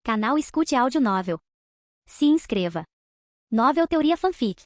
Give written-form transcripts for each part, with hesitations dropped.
Canal Escute Áudio Novel. Se inscreva. Novel Teoria Fanfic.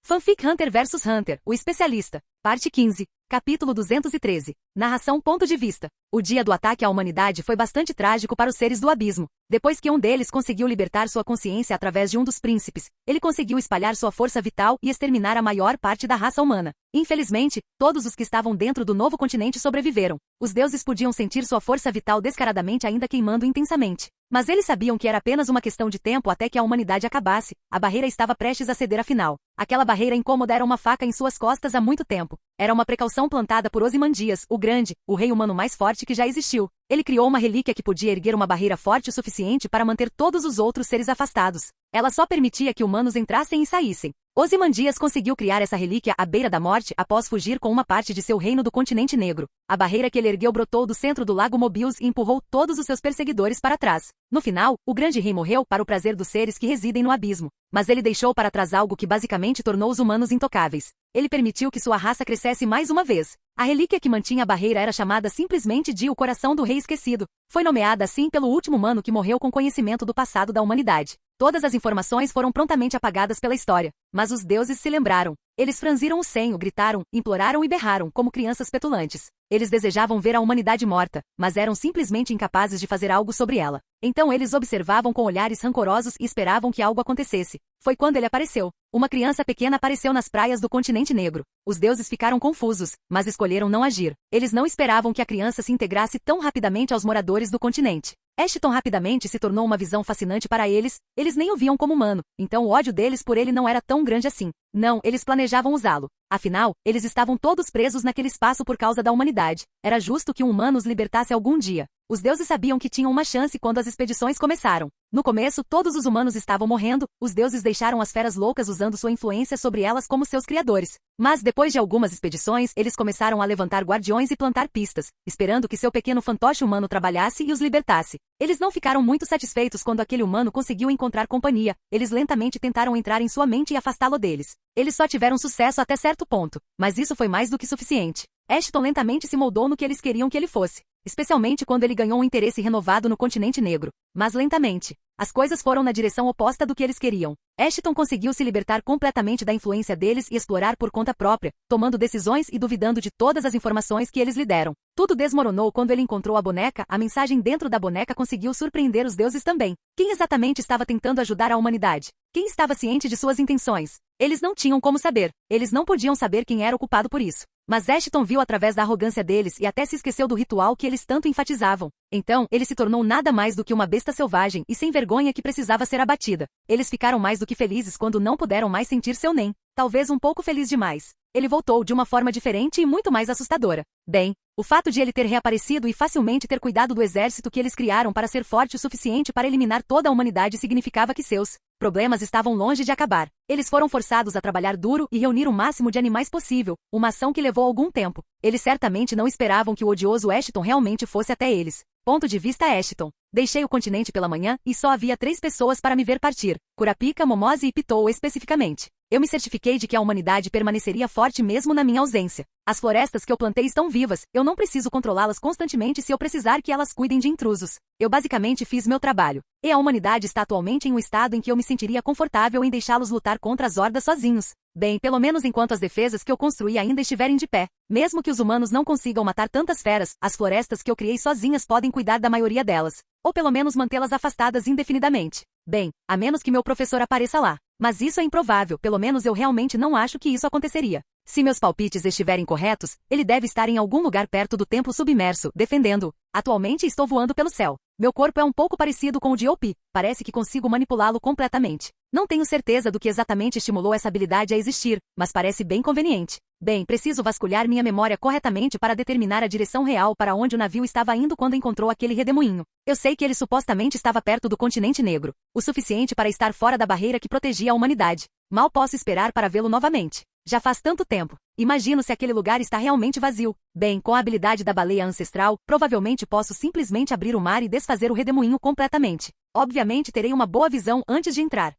Fanfic Hunter vs Hunter, o especialista. Parte 15. Capítulo 213. Narração ponto de vista. O dia do ataque à humanidade foi bastante trágico para os seres do abismo. Depois que um deles conseguiu libertar sua consciência através de um dos príncipes, ele conseguiu espalhar sua força vital e exterminar a maior parte da raça humana. Infelizmente, todos os que estavam dentro do novo continente sobreviveram. Os deuses podiam sentir sua força vital descaradamente ainda queimando intensamente. Mas eles sabiam que era apenas uma questão de tempo até que a humanidade acabasse. A barreira estava prestes a ceder afinal. Aquela barreira incômoda era uma faca em suas costas há muito tempo. Era uma precaução plantada por Ozymandias, o Grande, o rei humano mais forte que já existiu. Ele criou uma relíquia que podia erguer uma barreira forte o suficiente para manter todos os outros seres afastados. Ela só permitia que humanos entrassem e saíssem. Ozymandias conseguiu criar essa relíquia à beira da morte após fugir com uma parte de seu reino do continente negro. A barreira que ele ergueu brotou do centro do lago Mobius e empurrou todos os seus perseguidores para trás. No final, o grande rei morreu para o prazer dos seres que residem no abismo. Mas ele deixou para trás algo que basicamente tornou os humanos intocáveis. Ele permitiu que sua raça crescesse mais uma vez. A relíquia que mantinha a barreira era chamada simplesmente de O Coração do Rei Esquecido. Foi nomeada assim pelo último humano que morreu com conhecimento do passado da humanidade. Todas as informações foram prontamente apagadas pela história. Mas os deuses se lembraram. Eles franziram o senho, gritaram, imploraram e berraram, como crianças petulantes. Eles desejavam ver a humanidade morta, mas eram simplesmente incapazes de fazer algo sobre ela. Então eles observavam com olhares rancorosos e esperavam que algo acontecesse. Foi quando ele apareceu. Uma criança pequena apareceu nas praias do continente negro. Os deuses ficaram confusos, mas escolheram não agir. Eles não esperavam que a criança se integrasse tão rapidamente aos moradores do continente. Ashton rapidamente se tornou uma visão fascinante para eles. Eles nem o viam como humano, então o ódio deles por ele não era tão grande assim. Não, eles planejavam usá-lo. Afinal, eles estavam todos presos naquele espaço por causa da humanidade. Era justo que um humano os libertasse algum dia. Os deuses sabiam que tinham uma chance quando as expedições começaram. No começo, todos os humanos estavam morrendo, os deuses deixaram as feras loucas usando sua influência sobre elas como seus criadores. Mas depois de algumas expedições, eles começaram a levantar guardiões e plantar pistas, esperando que seu pequeno fantoche humano trabalhasse e os libertasse. Eles não ficaram muito satisfeitos quando aquele humano conseguiu encontrar companhia. Eles lentamente tentaram entrar em sua mente e afastá-lo deles. Eles só tiveram sucesso até certo ponto, mas isso foi mais do que suficiente. Ashton lentamente se moldou no que eles queriam que ele fosse, especialmente quando ele ganhou um interesse renovado no continente negro. Mas lentamente, as coisas foram na direção oposta do que eles queriam. Ashton conseguiu se libertar completamente da influência deles e explorar por conta própria, tomando decisões e duvidando de todas as informações que eles lhe deram. Tudo desmoronou quando ele encontrou a boneca. A mensagem dentro da boneca conseguiu surpreender os deuses também. Quem exatamente estava tentando ajudar a humanidade? Quem estava ciente de suas intenções? Eles não tinham como saber. Eles não podiam saber quem era o culpado por isso. Mas Ashton viu através da arrogância deles e até se esqueceu do ritual que eles tanto enfatizavam. Então, ele se tornou nada mais do que uma besta selvagem e sem vergonha que precisava ser abatida. Eles ficaram mais do que felizes quando não puderam mais sentir seu nem. Talvez um pouco feliz demais. Ele voltou de uma forma diferente e muito mais assustadora. Bem, o fato de ele ter reaparecido e facilmente ter cuidado do exército que eles criaram para ser forte o suficiente para eliminar toda a humanidade significava que seus problemas estavam longe de acabar. Eles foram forçados a trabalhar duro e reunir o máximo de animais possível, uma ação que levou algum tempo. Eles certamente não esperavam que o odioso Ashton realmente fosse até eles. Ponto de vista Ashton. Deixei o continente pela manhã e só havia 3 pessoas para me ver partir. Kurapika, Momose e Pitou especificamente. Eu me certifiquei de que a humanidade permaneceria forte mesmo na minha ausência. As florestas que eu plantei estão vivas, eu não preciso controlá-las constantemente se eu precisar que elas cuidem de intrusos. Eu basicamente fiz meu trabalho. E a humanidade está atualmente em um estado em que eu me sentiria confortável em deixá-los lutar contra as hordas sozinhos. Bem, pelo menos enquanto as defesas que eu construí ainda estiverem de pé. Mesmo que os humanos não consigam matar tantas feras, as florestas que eu criei sozinhas podem cuidar da maioria delas. Ou pelo menos mantê-las afastadas indefinidamente. Bem, a menos que meu professor apareça lá. Mas isso é improvável, pelo menos eu realmente não acho que isso aconteceria. Se meus palpites estiverem corretos, ele deve estar em algum lugar perto do templo submerso, defendendo-o. Atualmente estou voando pelo céu. Meu corpo é um pouco parecido com o de Opie, parece que consigo manipulá-lo completamente. Não tenho certeza do que exatamente estimulou essa habilidade a existir, mas parece bem conveniente. Bem, preciso vasculhar minha memória corretamente para determinar a direção real para onde o navio estava indo quando encontrou aquele redemoinho. Eu sei que ele supostamente estava perto do continente negro, o suficiente para estar fora da barreira que protegia a humanidade. Mal posso esperar para vê-lo novamente. Já faz tanto tempo. Imagino se aquele lugar está realmente vazio. Bem, com a habilidade da baleia ancestral, provavelmente posso simplesmente abrir o mar e desfazer o redemoinho completamente. Obviamente terei uma boa visão antes de entrar.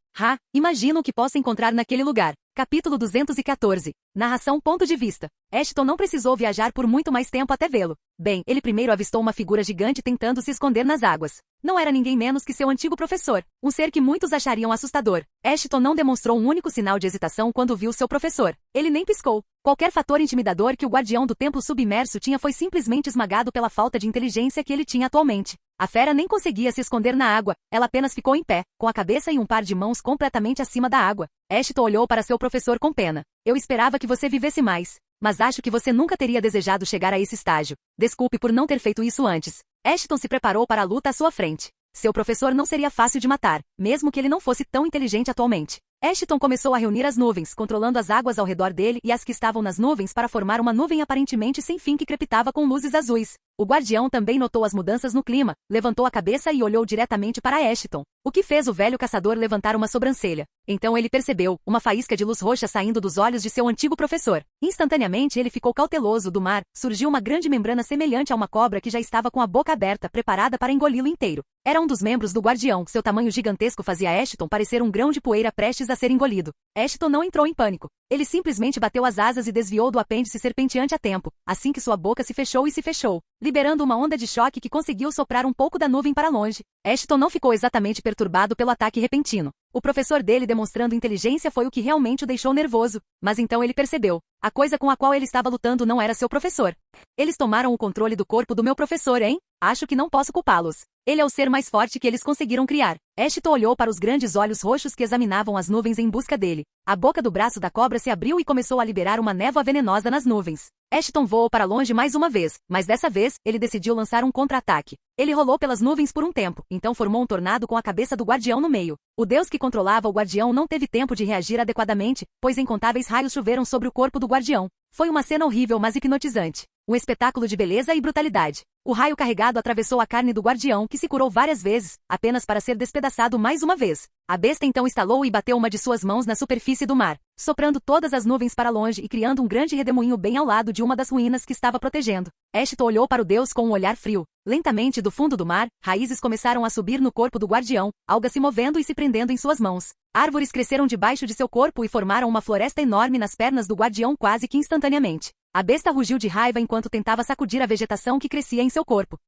Imagino o que posso encontrar naquele lugar. Capítulo 214. Narração ponto de vista. Ashton não precisou viajar por muito mais tempo até vê-lo. Bem, ele primeiro avistou uma figura gigante tentando se esconder nas águas. Não era ninguém menos que seu antigo professor, um ser que muitos achariam assustador. Ashton não demonstrou um único sinal de hesitação quando viu seu professor. Ele nem piscou. Qualquer fator intimidador que o guardião do templo submerso tinha foi simplesmente esmagado pela falta de inteligência que ele tinha atualmente. A fera nem conseguia se esconder na água, ela apenas ficou em pé, com a cabeça e um par de mãos completamente acima da água. Ashton olhou para seu professor com pena. Eu esperava que você vivesse mais, mas acho que você nunca teria desejado chegar a esse estágio. Desculpe por não ter feito isso antes. Ashton se preparou para a luta à sua frente. Seu professor não seria fácil de matar, mesmo que ele não fosse tão inteligente atualmente. Ashton começou a reunir as nuvens, controlando as águas ao redor dele e as que estavam nas nuvens para formar uma nuvem aparentemente sem fim que crepitava com luzes azuis. O guardião também notou as mudanças no clima, levantou a cabeça e olhou diretamente para Ashton, o que fez o velho caçador levantar uma sobrancelha. Então ele percebeu uma faísca de luz roxa saindo dos olhos de seu antigo professor. Instantaneamente ele ficou cauteloso. Do mar surgiu uma grande membrana semelhante a uma cobra que já estava com a boca aberta, preparada para engoli-lo inteiro. Era um dos membros do guardião. Seu tamanho gigantesco fazia Ashton parecer um grão de poeira prestes a ser engolido. Ashton não entrou em pânico. Ele simplesmente bateu as asas e desviou do apêndice serpenteante a tempo, assim que sua boca se fechou, liberando uma onda de choque que conseguiu soprar um pouco da nuvem para longe. Ashton não ficou exatamente perturbado pelo ataque repentino. O professor dele demonstrando inteligência foi o que realmente o deixou nervoso, mas então ele percebeu. A coisa com a qual ele estava lutando não era seu professor. Eles tomaram o controle do corpo do meu professor, hein? Acho que não posso culpá-los. Ele é o ser mais forte que eles conseguiram criar. Ashton olhou para os grandes olhos roxos que examinavam as nuvens em busca dele. A boca do braço da cobra se abriu e começou a liberar uma névoa venenosa nas nuvens. Ashton voou para longe mais uma vez, mas dessa vez, ele decidiu lançar um contra-ataque. Ele rolou pelas nuvens por um tempo, então formou um tornado com a cabeça do guardião no meio. O deus que controlava o guardião não teve tempo de reagir adequadamente, pois incontáveis raios choveram sobre o corpo do guardião. Foi uma cena horrível, mas hipnotizante. Um espetáculo de beleza e brutalidade. O raio carregado atravessou a carne do guardião, que se curou várias vezes, apenas para ser despedaçado mais uma vez. A besta então estalou e bateu uma de suas mãos na superfície do mar, soprando todas as nuvens para longe e criando um grande redemoinho bem ao lado de uma das ruínas que estava protegendo. Ashton olhou para o deus com um olhar frio. Lentamente, do fundo do mar, raízes começaram a subir no corpo do guardião, algas se movendo e se prendendo em suas mãos. Árvores cresceram debaixo de seu corpo e formaram uma floresta enorme nas pernas do guardião quase que instantaneamente. A besta rugiu de raiva enquanto tentava sacudir a vegetação que crescia em seu corpo.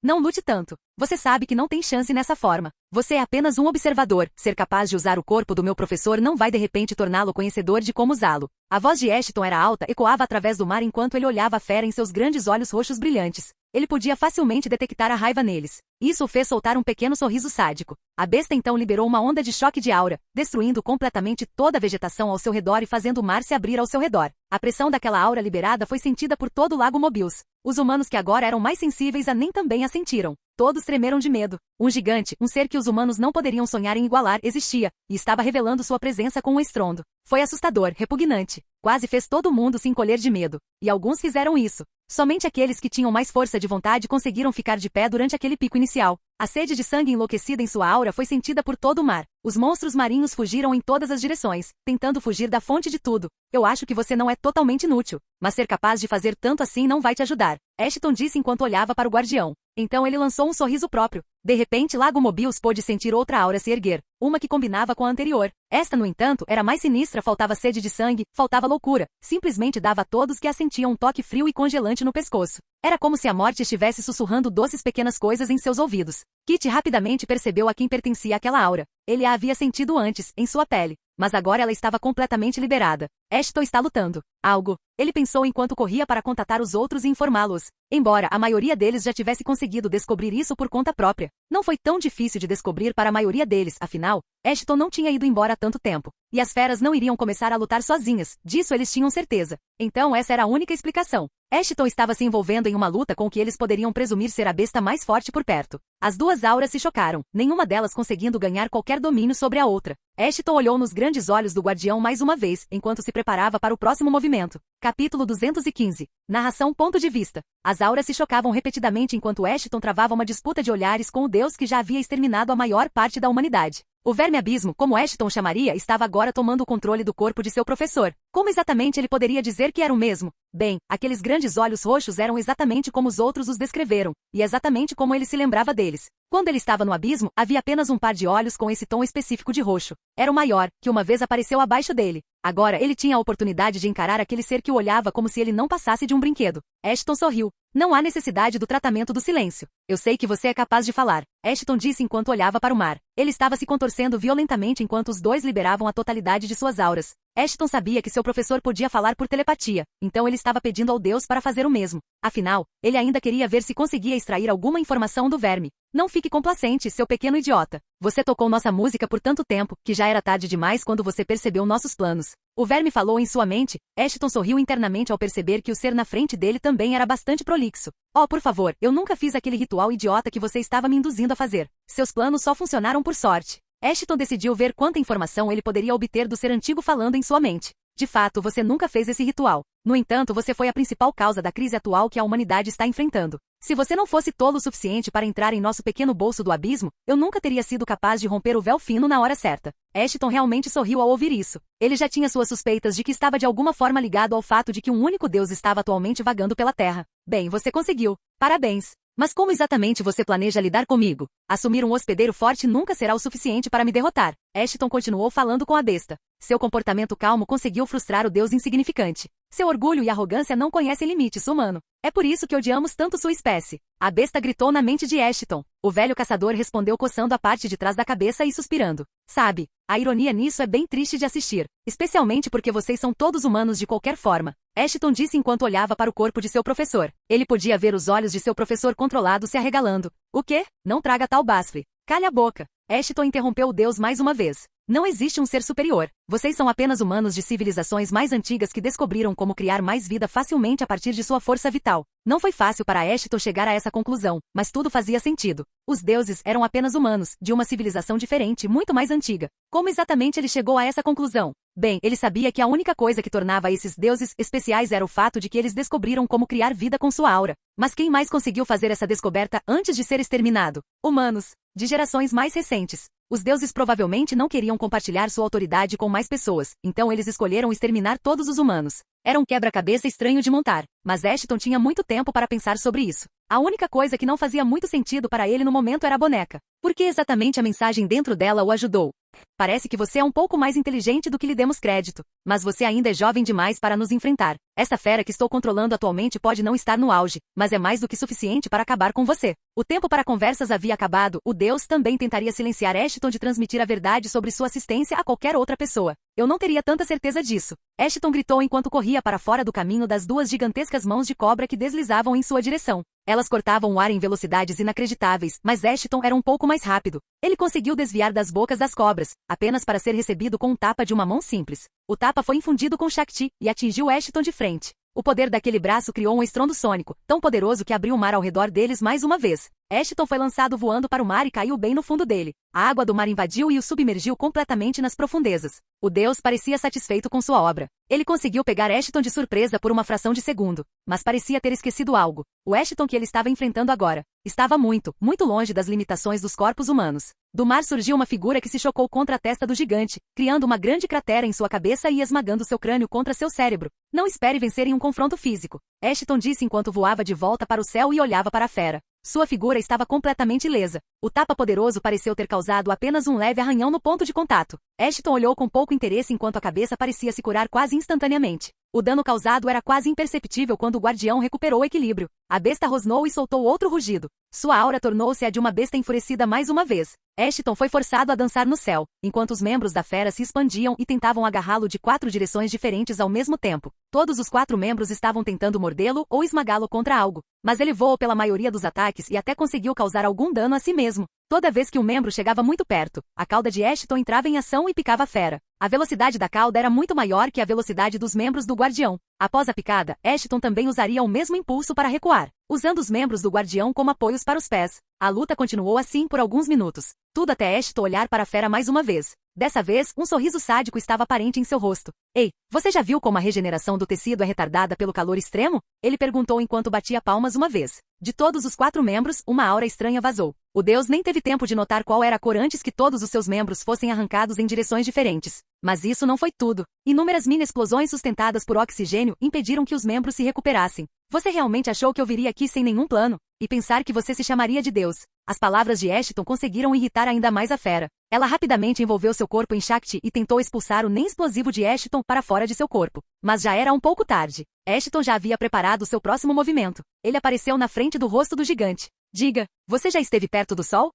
Não lute tanto. Você sabe que não tem chance nessa forma. Você é apenas um observador. Ser capaz de usar o corpo do meu professor não vai de repente torná-lo conhecedor de como usá-lo. A voz de Ashton era alta, ecoava através do mar enquanto ele olhava a fera em seus grandes olhos roxos brilhantes. Ele podia facilmente detectar a raiva neles. Isso o fez soltar um pequeno sorriso sádico. A besta então liberou uma onda de choque de aura, destruindo completamente toda a vegetação ao seu redor e fazendo o mar se abrir ao seu redor. A pressão daquela aura liberada foi sentida por todo o lago Mobius. Os humanos que agora eram mais sensíveis a nem também a sentiram. Todos tremeram de medo. Um gigante, um ser que os humanos não poderiam sonhar em igualar, existia, e estava revelando sua presença com um estrondo. Foi assustador, repugnante. Quase fez todo mundo se encolher de medo. E alguns fizeram isso. Somente aqueles que tinham mais força de vontade conseguiram ficar de pé durante aquele pico inicial. A sede de sangue enlouquecida em sua aura foi sentida por todo o mar. Os monstros marinhos fugiram em todas as direções, tentando fugir da fonte de tudo. Eu acho que você não é totalmente inútil, mas ser capaz de fazer tanto assim não vai te ajudar. Ashton disse enquanto olhava para o guardião. Então ele lançou um sorriso próprio. De repente, Lago Mobius pôde sentir outra aura se erguer, uma que combinava com a anterior. Esta, no entanto, era mais sinistra. Faltava sede de sangue, faltava loucura. Simplesmente dava a todos que a sentiam um toque frio e congelante no pescoço. Era como se a morte estivesse sussurrando doces pequenas coisas em seus ouvidos. Kit rapidamente percebeu a quem pertencia aquela aura. Ele a havia sentido antes, em sua pele. Mas agora ela estava completamente liberada. Ashton está lutando. Algo. Ele pensou enquanto corria para contatar os outros e informá-los. Embora a maioria deles já tivesse conseguido descobrir isso por conta própria. Não foi tão difícil de descobrir para a maioria deles, afinal, Ashton não tinha ido embora há tanto tempo. E as feras não iriam começar a lutar sozinhas, disso eles tinham certeza. Então essa era a única explicação. Ashton estava se envolvendo em uma luta com o que eles poderiam presumir ser a besta mais forte por perto. As duas auras se chocaram, nenhuma delas conseguindo ganhar qualquer domínio sobre a outra. Ashton olhou nos grandes olhos do guardião mais uma vez, enquanto se preparava para o próximo movimento. Capítulo 215. Narração ponto de vista. As auras se chocavam repetidamente enquanto Ashton travava uma disputa de olhares com o deus que já havia exterminado a maior parte da humanidade. O verme abismo, como Ashton chamaria, estava agora tomando o controle do corpo de seu professor. Como exatamente ele poderia dizer que era o mesmo? Bem, aqueles grandes olhos roxos eram exatamente como os outros os descreveram, e exatamente como ele se lembrava deles. Quando ele estava no abismo, havia apenas um par de olhos com esse tom específico de roxo. Era o maior, que uma vez apareceu abaixo dele. Agora ele tinha a oportunidade de encarar aquele ser que o olhava como se ele não passasse de um brinquedo. Ashton sorriu. Não há necessidade do tratamento do silêncio. Eu sei que você é capaz de falar, Ashton disse enquanto olhava para o mar. Ele estava se contorcendo violentamente enquanto os dois liberavam a totalidade de suas auras. Ashton sabia que seu professor podia falar por telepatia, então ele estava pedindo ao Deus para fazer o mesmo. Afinal, ele ainda queria ver se conseguia extrair alguma informação do verme. Não fique complacente, seu pequeno idiota. Você tocou nossa música por tanto tempo, que já era tarde demais quando você percebeu nossos planos. O verme falou em sua mente. Ashton sorriu internamente ao perceber que o ser na frente dele também era bastante prolixo. Oh, por favor, eu nunca fiz aquele ritual idiota que você estava me induzindo a fazer. Seus planos só funcionaram por sorte. Ashton decidiu ver quanta informação ele poderia obter do ser antigo falando em sua mente. De fato, você nunca fez esse ritual. No entanto, você foi a principal causa da crise atual que a humanidade está enfrentando. Se você não fosse tolo o suficiente para entrar em nosso pequeno bolso do abismo, eu nunca teria sido capaz de romper o véu fino na hora certa. Ashton realmente sorriu ao ouvir isso. Ele já tinha suas suspeitas de que estava de alguma forma ligado ao fato de que um único Deus estava atualmente vagando pela Terra. Bem, você conseguiu. Parabéns. Mas como exatamente você planeja lidar comigo? Assumir um hospedeiro forte nunca será o suficiente para me derrotar. Ashton continuou falando com a besta. Seu comportamento calmo conseguiu frustrar o Deus insignificante. Seu orgulho e arrogância não conhecem limites, humano. É por isso que odiamos tanto sua espécie. A besta gritou na mente de Ashton. O velho caçador respondeu coçando a parte de trás da cabeça e suspirando. Sabe, a ironia nisso é bem triste de assistir. Especialmente porque vocês são todos humanos de qualquer forma. Ashton disse enquanto olhava para o corpo de seu professor. Ele podia ver os olhos de seu professor controlado se arregalando. O quê? Não traga tal basfe. Calha a boca. Ashton interrompeu o Deus mais uma vez. Não existe um ser superior. Vocês são apenas humanos de civilizações mais antigas que descobriram como criar mais vida facilmente a partir de sua força vital. Não foi fácil para Ashton chegar a essa conclusão, mas tudo fazia sentido. Os deuses eram apenas humanos, de uma civilização diferente, muito mais antiga. Como exatamente ele chegou a essa conclusão? Bem, ele sabia que a única coisa que tornava esses deuses especiais era o fato de que eles descobriram como criar vida com sua aura. Mas quem mais conseguiu fazer essa descoberta antes de ser exterminado? Humanos, de gerações mais recentes. Os deuses provavelmente não queriam compartilhar sua autoridade com mais pessoas, então eles escolheram exterminar todos os humanos. Era um quebra-cabeça estranho de montar, mas Ashton tinha muito tempo para pensar sobre isso. A única coisa que não fazia muito sentido para ele no momento era a boneca. Por que exatamente a mensagem dentro dela o ajudou? Parece que você é um pouco mais inteligente do que lhe demos crédito, mas você ainda é jovem demais para nos enfrentar. Essa fera que estou controlando atualmente pode não estar no auge, mas é mais do que suficiente para acabar com você. O tempo para conversas havia acabado. O Deus também tentaria silenciar Ashton de transmitir a verdade sobre sua assistência a qualquer outra pessoa. Eu não teria tanta certeza disso. Ashton gritou enquanto corria para fora do caminho das duas gigantescas mãos de cobra que deslizavam em sua direção. Elas cortavam o ar em velocidades inacreditáveis, mas Ashton era um pouco mais rápido. Ele conseguiu desviar das bocas das cobras, apenas para ser recebido com um tapa de uma mão simples. O tapa foi infundido com Shakti e atingiu Ashton de frente. O poder daquele braço criou um estrondo sônico, tão poderoso que abriu o mar ao redor deles mais uma vez. Ashton foi lançado voando para o mar e caiu bem no fundo dele. A água do mar invadiu e o submergiu completamente nas profundezas. O Deus parecia satisfeito com sua obra. Ele conseguiu pegar Ashton de surpresa por uma fração de segundo, mas parecia ter esquecido algo. O Ashton que ele estava enfrentando agora estava muito, muito longe das limitações dos corpos humanos. Do mar surgiu uma figura que se chocou contra a testa do gigante, criando uma grande cratera em sua cabeça e esmagando seu crânio contra seu cérebro. Não espere vencer em um confronto físico, Ashton disse enquanto voava de volta para o céu e olhava para a fera. Sua figura estava completamente ilesa. O tapa poderoso pareceu ter causado apenas um leve arranhão no ponto de contato. Ashton olhou com pouco interesse enquanto a cabeça parecia se curar quase instantaneamente. O dano causado era quase imperceptível quando o guardião recuperou o equilíbrio. A besta rosnou e soltou outro rugido. Sua aura tornou-se a de uma besta enfurecida mais uma vez. Ashton foi forçado a dançar no céu, enquanto os membros da fera se expandiam e tentavam agarrá-lo de 4 direções diferentes ao mesmo tempo. Todos os 4 membros estavam tentando mordê-lo ou esmagá-lo contra algo, mas ele voou pela maioria dos ataques e até conseguiu causar algum dano a si mesmo. Toda vez que um membro chegava muito perto, a cauda de Ashton entrava em ação e picava a fera. A velocidade da cauda era muito maior que a velocidade dos membros do guardião. Após a picada, Ashton também usaria o mesmo impulso para recuar, usando os membros do guardião como apoios para os pés. A luta continuou assim por alguns minutos. Tudo até Ashton olhar para a fera mais uma vez. Dessa vez, um sorriso sádico estava aparente em seu rosto. Ei, você já viu como a regeneração do tecido é retardada pelo calor extremo? Ele perguntou enquanto batia palmas uma vez. De todos os 4 membros, uma aura estranha vazou. O Deus nem teve tempo de notar qual era a cor antes que todos os seus membros fossem arrancados em direções diferentes. Mas isso não foi tudo. Inúmeras mini-explosões sustentadas por oxigênio impediram que os membros se recuperassem. Você realmente achou que eu viria aqui sem nenhum plano? E pensar que você se chamaria de Deus? As palavras de Ashton conseguiram irritar ainda mais a fera. Ela rapidamente envolveu seu corpo em Shakti e tentou expulsar o nem explosivo de Ashton para fora de seu corpo. Mas já era um pouco tarde. Ashton já havia preparado seu próximo movimento. Ele apareceu na frente do rosto do gigante. Diga, você já esteve perto do sol?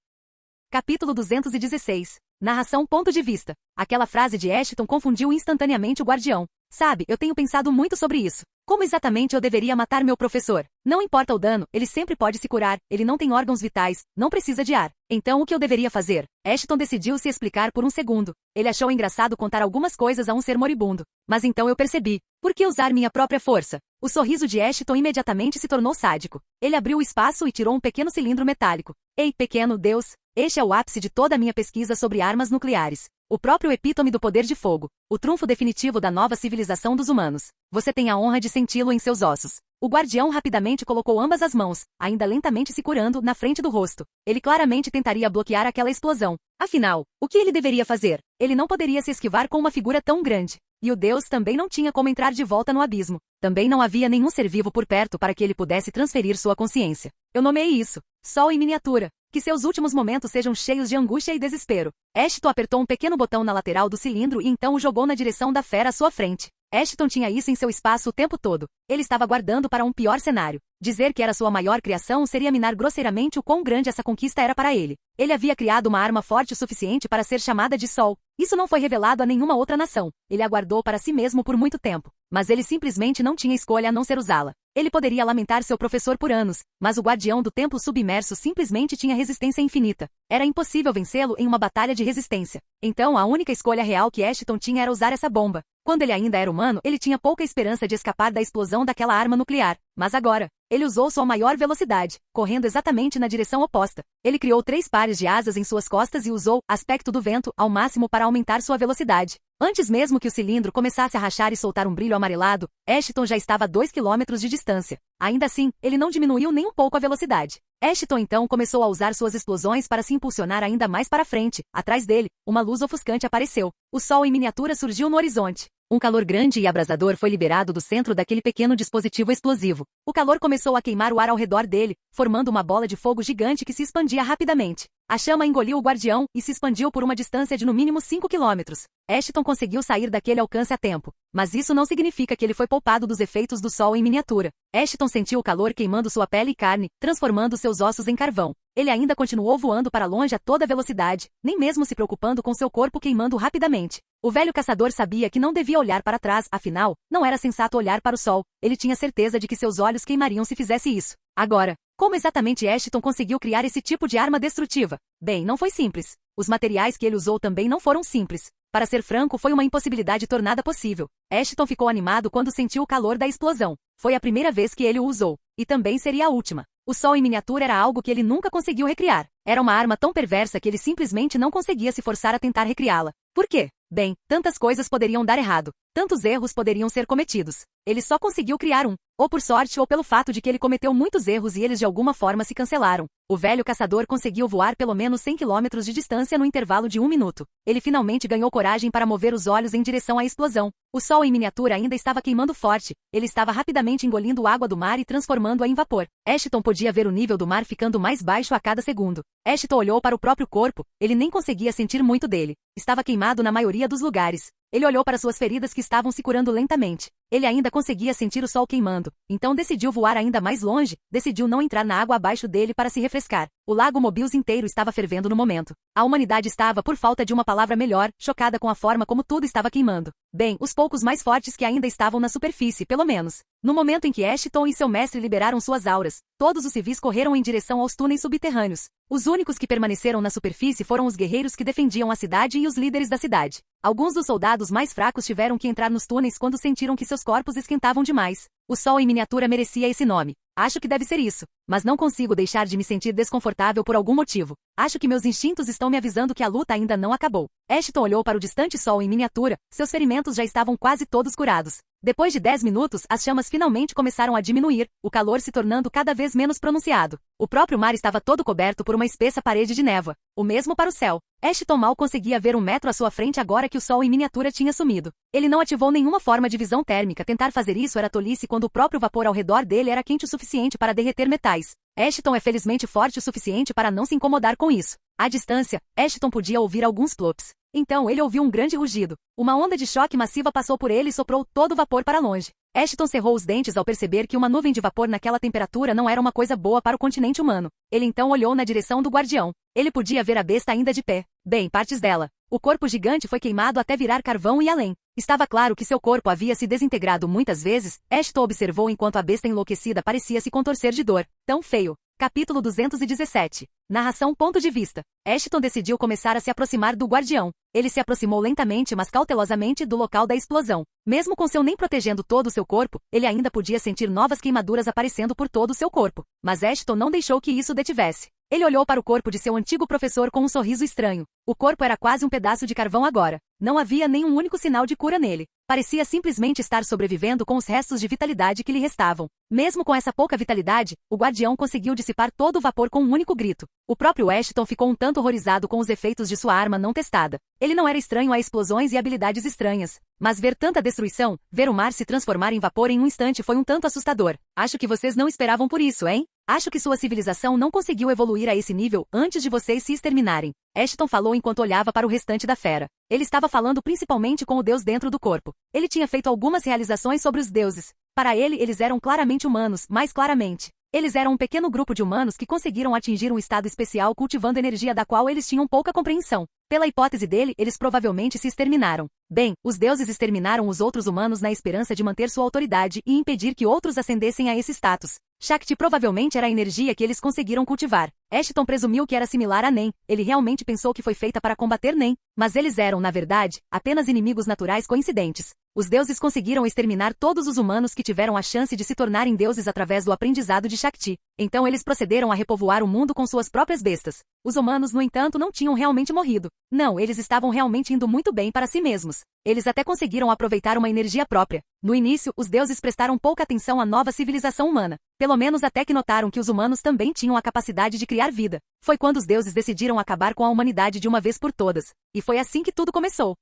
Capítulo 216. Narração ponto de vista. Aquela frase de Ashton confundiu instantaneamente o guardião. Sabe, eu tenho pensado muito sobre isso. Como exatamente eu deveria matar meu professor? Não importa o dano, ele sempre pode se curar, ele não tem órgãos vitais, não precisa de ar. Então o que eu deveria fazer? Ashton decidiu se explicar por um segundo. Ele achou engraçado contar algumas coisas a um ser moribundo. Mas então eu percebi. Por que usar minha própria força? O sorriso de Ashton imediatamente se tornou sádico. Ele abriu o espaço e tirou um pequeno cilindro metálico. Ei, pequeno Deus, este é o ápice de toda a minha pesquisa sobre armas nucleares. O próprio epítome do poder de fogo. O trunfo definitivo da nova civilização dos humanos. Você tem a honra de senti-lo em seus ossos. O guardião rapidamente colocou ambas as mãos, ainda lentamente se curando, na frente do rosto. Ele claramente tentaria bloquear aquela explosão. Afinal, o que ele deveria fazer? Ele não poderia se esquivar com uma figura tão grande. E o Deus também não tinha como entrar de volta no abismo. Também não havia nenhum ser vivo por perto para que ele pudesse transferir sua consciência. Eu nomeei isso. Sol em miniatura. Que seus últimos momentos sejam cheios de angústia e desespero. Ashton apertou um pequeno botão na lateral do cilindro e então o jogou na direção da fera à sua frente. Ashton tinha isso em seu espaço o tempo todo. Ele estava guardando para um pior cenário. Dizer que era sua maior criação seria minar grosseiramente o quão grande essa conquista era para ele. Ele havia criado uma arma forte o suficiente para ser chamada de Sol. Isso não foi revelado a nenhuma outra nação. Ele aguardou para si mesmo por muito tempo. Mas ele simplesmente não tinha escolha a não ser usá-la. Ele poderia lamentar seu professor por anos, mas o guardião do templo submerso simplesmente tinha resistência infinita. Era impossível vencê-lo em uma batalha de resistência. Então a única escolha real que Ashton tinha era usar essa bomba. Quando ele ainda era humano, ele tinha pouca esperança de escapar da explosão daquela arma nuclear. Mas agora, ele usou sua maior velocidade, correndo exatamente na direção oposta. Ele criou 3 pares de asas em suas costas e usou aspecto do vento ao máximo para aumentar sua velocidade. Antes mesmo que o cilindro começasse a rachar e soltar um brilho amarelado, Ashton já estava a 2 quilômetros de distância. Ainda assim, ele não diminuiu nem um pouco a velocidade. Ashton então começou a usar suas explosões para se impulsionar ainda mais para frente. Atrás dele, uma luz ofuscante apareceu. O sol em miniatura surgiu no horizonte. Um calor grande e abrasador foi liberado do centro daquele pequeno dispositivo explosivo. O calor começou a queimar o ar ao redor dele, formando uma bola de fogo gigante que se expandia rapidamente. A chama engoliu o guardião e se expandiu por uma distância de no mínimo 5 quilômetros. Ashton conseguiu sair daquele alcance a tempo. Mas isso não significa que ele foi poupado dos efeitos do sol em miniatura. Ashton sentiu o calor queimando sua pele e carne, transformando seus ossos em carvão. Ele ainda continuou voando para longe a toda velocidade, nem mesmo se preocupando com seu corpo queimando rapidamente. O velho caçador sabia que não devia olhar para trás, afinal, não era sensato olhar para o sol. Ele tinha certeza de que seus olhos queimariam se fizesse isso. Agora, como exatamente Ashton conseguiu criar esse tipo de arma destrutiva? Bem, não foi simples. Os materiais que ele usou também não foram simples. Para ser franco, foi uma impossibilidade tornada possível. Ashton ficou animado quando sentiu o calor da explosão. Foi a primeira vez que ele o usou. E também seria a última. O sol em miniatura era algo que ele nunca conseguiu recriar. Era uma arma tão perversa que ele simplesmente não conseguia se forçar a tentar recriá-la. Por quê? Bem, tantas coisas poderiam dar errado. Tantos erros poderiam ser cometidos. Ele só conseguiu criar um. Ou por sorte ou pelo fato de que ele cometeu muitos erros e eles de alguma forma se cancelaram. O velho caçador conseguiu voar pelo menos 100 quilômetros de distância no intervalo de 1 minuto. Ele finalmente ganhou coragem para mover os olhos em direção à explosão. O sol em miniatura ainda estava queimando forte. Ele estava rapidamente engolindo água do mar e transformando-a em vapor. Ashton podia ver o nível do mar ficando mais baixo a cada segundo. Ashton olhou para o próprio corpo. Ele nem conseguia sentir muito dele. Estava queimado na maioria dos lugares. Ele olhou para suas feridas que estavam se curando lentamente. Ele ainda conseguia sentir o sol queimando. Então decidiu voar ainda mais longe. Decidiu não entrar na água abaixo dele para se refrescar. O lago Mobius inteiro estava fervendo no momento. A humanidade estava, por falta de uma palavra melhor, chocada com a forma como tudo estava queimando. Bem, os poucos mais fortes que ainda estavam na superfície, pelo menos. No momento em que Ashton e seu mestre liberaram suas auras, todos os civis correram em direção aos túneis subterrâneos. Os únicos que permaneceram na superfície foram os guerreiros que defendiam a cidade e os líderes da cidade. Alguns dos soldados mais fracos tiveram que entrar nos túneis quando sentiram que seus corpos esquentavam demais. O sol em miniatura merecia esse nome. Acho que deve ser isso. Mas não consigo deixar de me sentir desconfortável por algum motivo. Acho que meus instintos estão me avisando que a luta ainda não acabou. Ashton olhou para o distante sol em miniatura. Seus ferimentos já estavam quase todos curados. Depois de 10 minutos, as chamas finalmente começaram a diminuir, o calor se tornando cada vez menos pronunciado. O próprio mar estava todo coberto por uma espessa parede de névoa. O mesmo para o céu. Ashton mal conseguia ver 1 metro à sua frente agora que o sol em miniatura tinha sumido. Ele não ativou nenhuma forma de visão térmica. Tentar fazer isso era tolice quando o próprio vapor ao redor dele era quente o suficiente para derreter metais. Ashton é felizmente forte o suficiente para não se incomodar com isso. À distância, Ashton podia ouvir alguns plops. Então ele ouviu um grande rugido. Uma onda de choque massiva passou por ele e soprou todo o vapor para longe. Ashton cerrou os dentes ao perceber que uma nuvem de vapor naquela temperatura não era uma coisa boa para o continente humano. Ele então olhou na direção do guardião. Ele podia ver a besta ainda de pé. Bem, partes dela. O corpo gigante foi queimado até virar carvão e além. Estava claro que seu corpo havia se desintegrado muitas vezes. Ashton observou enquanto a besta enlouquecida parecia se contorcer de dor. Tão feio. Capítulo 217. Narração ponto de vista. Ashton decidiu começar a se aproximar do guardião. Ele se aproximou lentamente mas cautelosamente do local da explosão. Mesmo com seu nem protegendo todo o seu corpo, ele ainda podia sentir novas queimaduras aparecendo por todo o seu corpo. Mas Ashton não deixou que isso detivesse. Ele olhou para o corpo de seu antigo professor com um sorriso estranho. O corpo era quase um pedaço de carvão agora. Não havia nenhum único sinal de cura nele. Parecia simplesmente estar sobrevivendo com os restos de vitalidade que lhe restavam. Mesmo com essa pouca vitalidade, o guardião conseguiu dissipar todo o vapor com um único grito. O próprio Ashton ficou um tanto horrorizado com os efeitos de sua arma não testada. Ele não era estranho a explosões e habilidades estranhas. Mas ver tanta destruição, ver o mar se transformar em vapor em um instante foi um tanto assustador. Acho que vocês não esperavam por isso, hein? Acho que sua civilização não conseguiu evoluir a esse nível antes de vocês se exterminarem. Ashton falou enquanto olhava para o restante da fera. Ele estava falando principalmente com o deus dentro do corpo. Ele tinha feito algumas realizações sobre os deuses. Para ele, eles eram claramente humanos, mais claramente. Eles eram um pequeno grupo de humanos que conseguiram atingir um estado especial cultivando energia da qual eles tinham pouca compreensão. Pela hipótese dele, eles provavelmente se exterminaram. Bem, os deuses exterminaram os outros humanos na esperança de manter sua autoridade e impedir que outros ascendessem a esse status. Shakti provavelmente era a energia que eles conseguiram cultivar. Ashton presumiu que era similar a Nen. Ele realmente pensou que foi feita para combater Nen. Mas eles eram, na verdade, apenas inimigos naturais coincidentes. Os deuses conseguiram exterminar todos os humanos que tiveram a chance de se tornarem deuses através do aprendizado de Shakti. Então eles procederam a repovoar o mundo com suas próprias bestas. Os humanos, no entanto, não tinham realmente morrido. Não, eles estavam realmente indo muito bem para si mesmos. Eles até conseguiram aproveitar uma energia própria. No início, os deuses prestaram pouca atenção à nova civilização humana. Pelo menos até que notaram que os humanos também tinham a capacidade de criar vida. Foi quando os deuses decidiram acabar com a humanidade de uma vez por todas. E foi assim que tudo começou.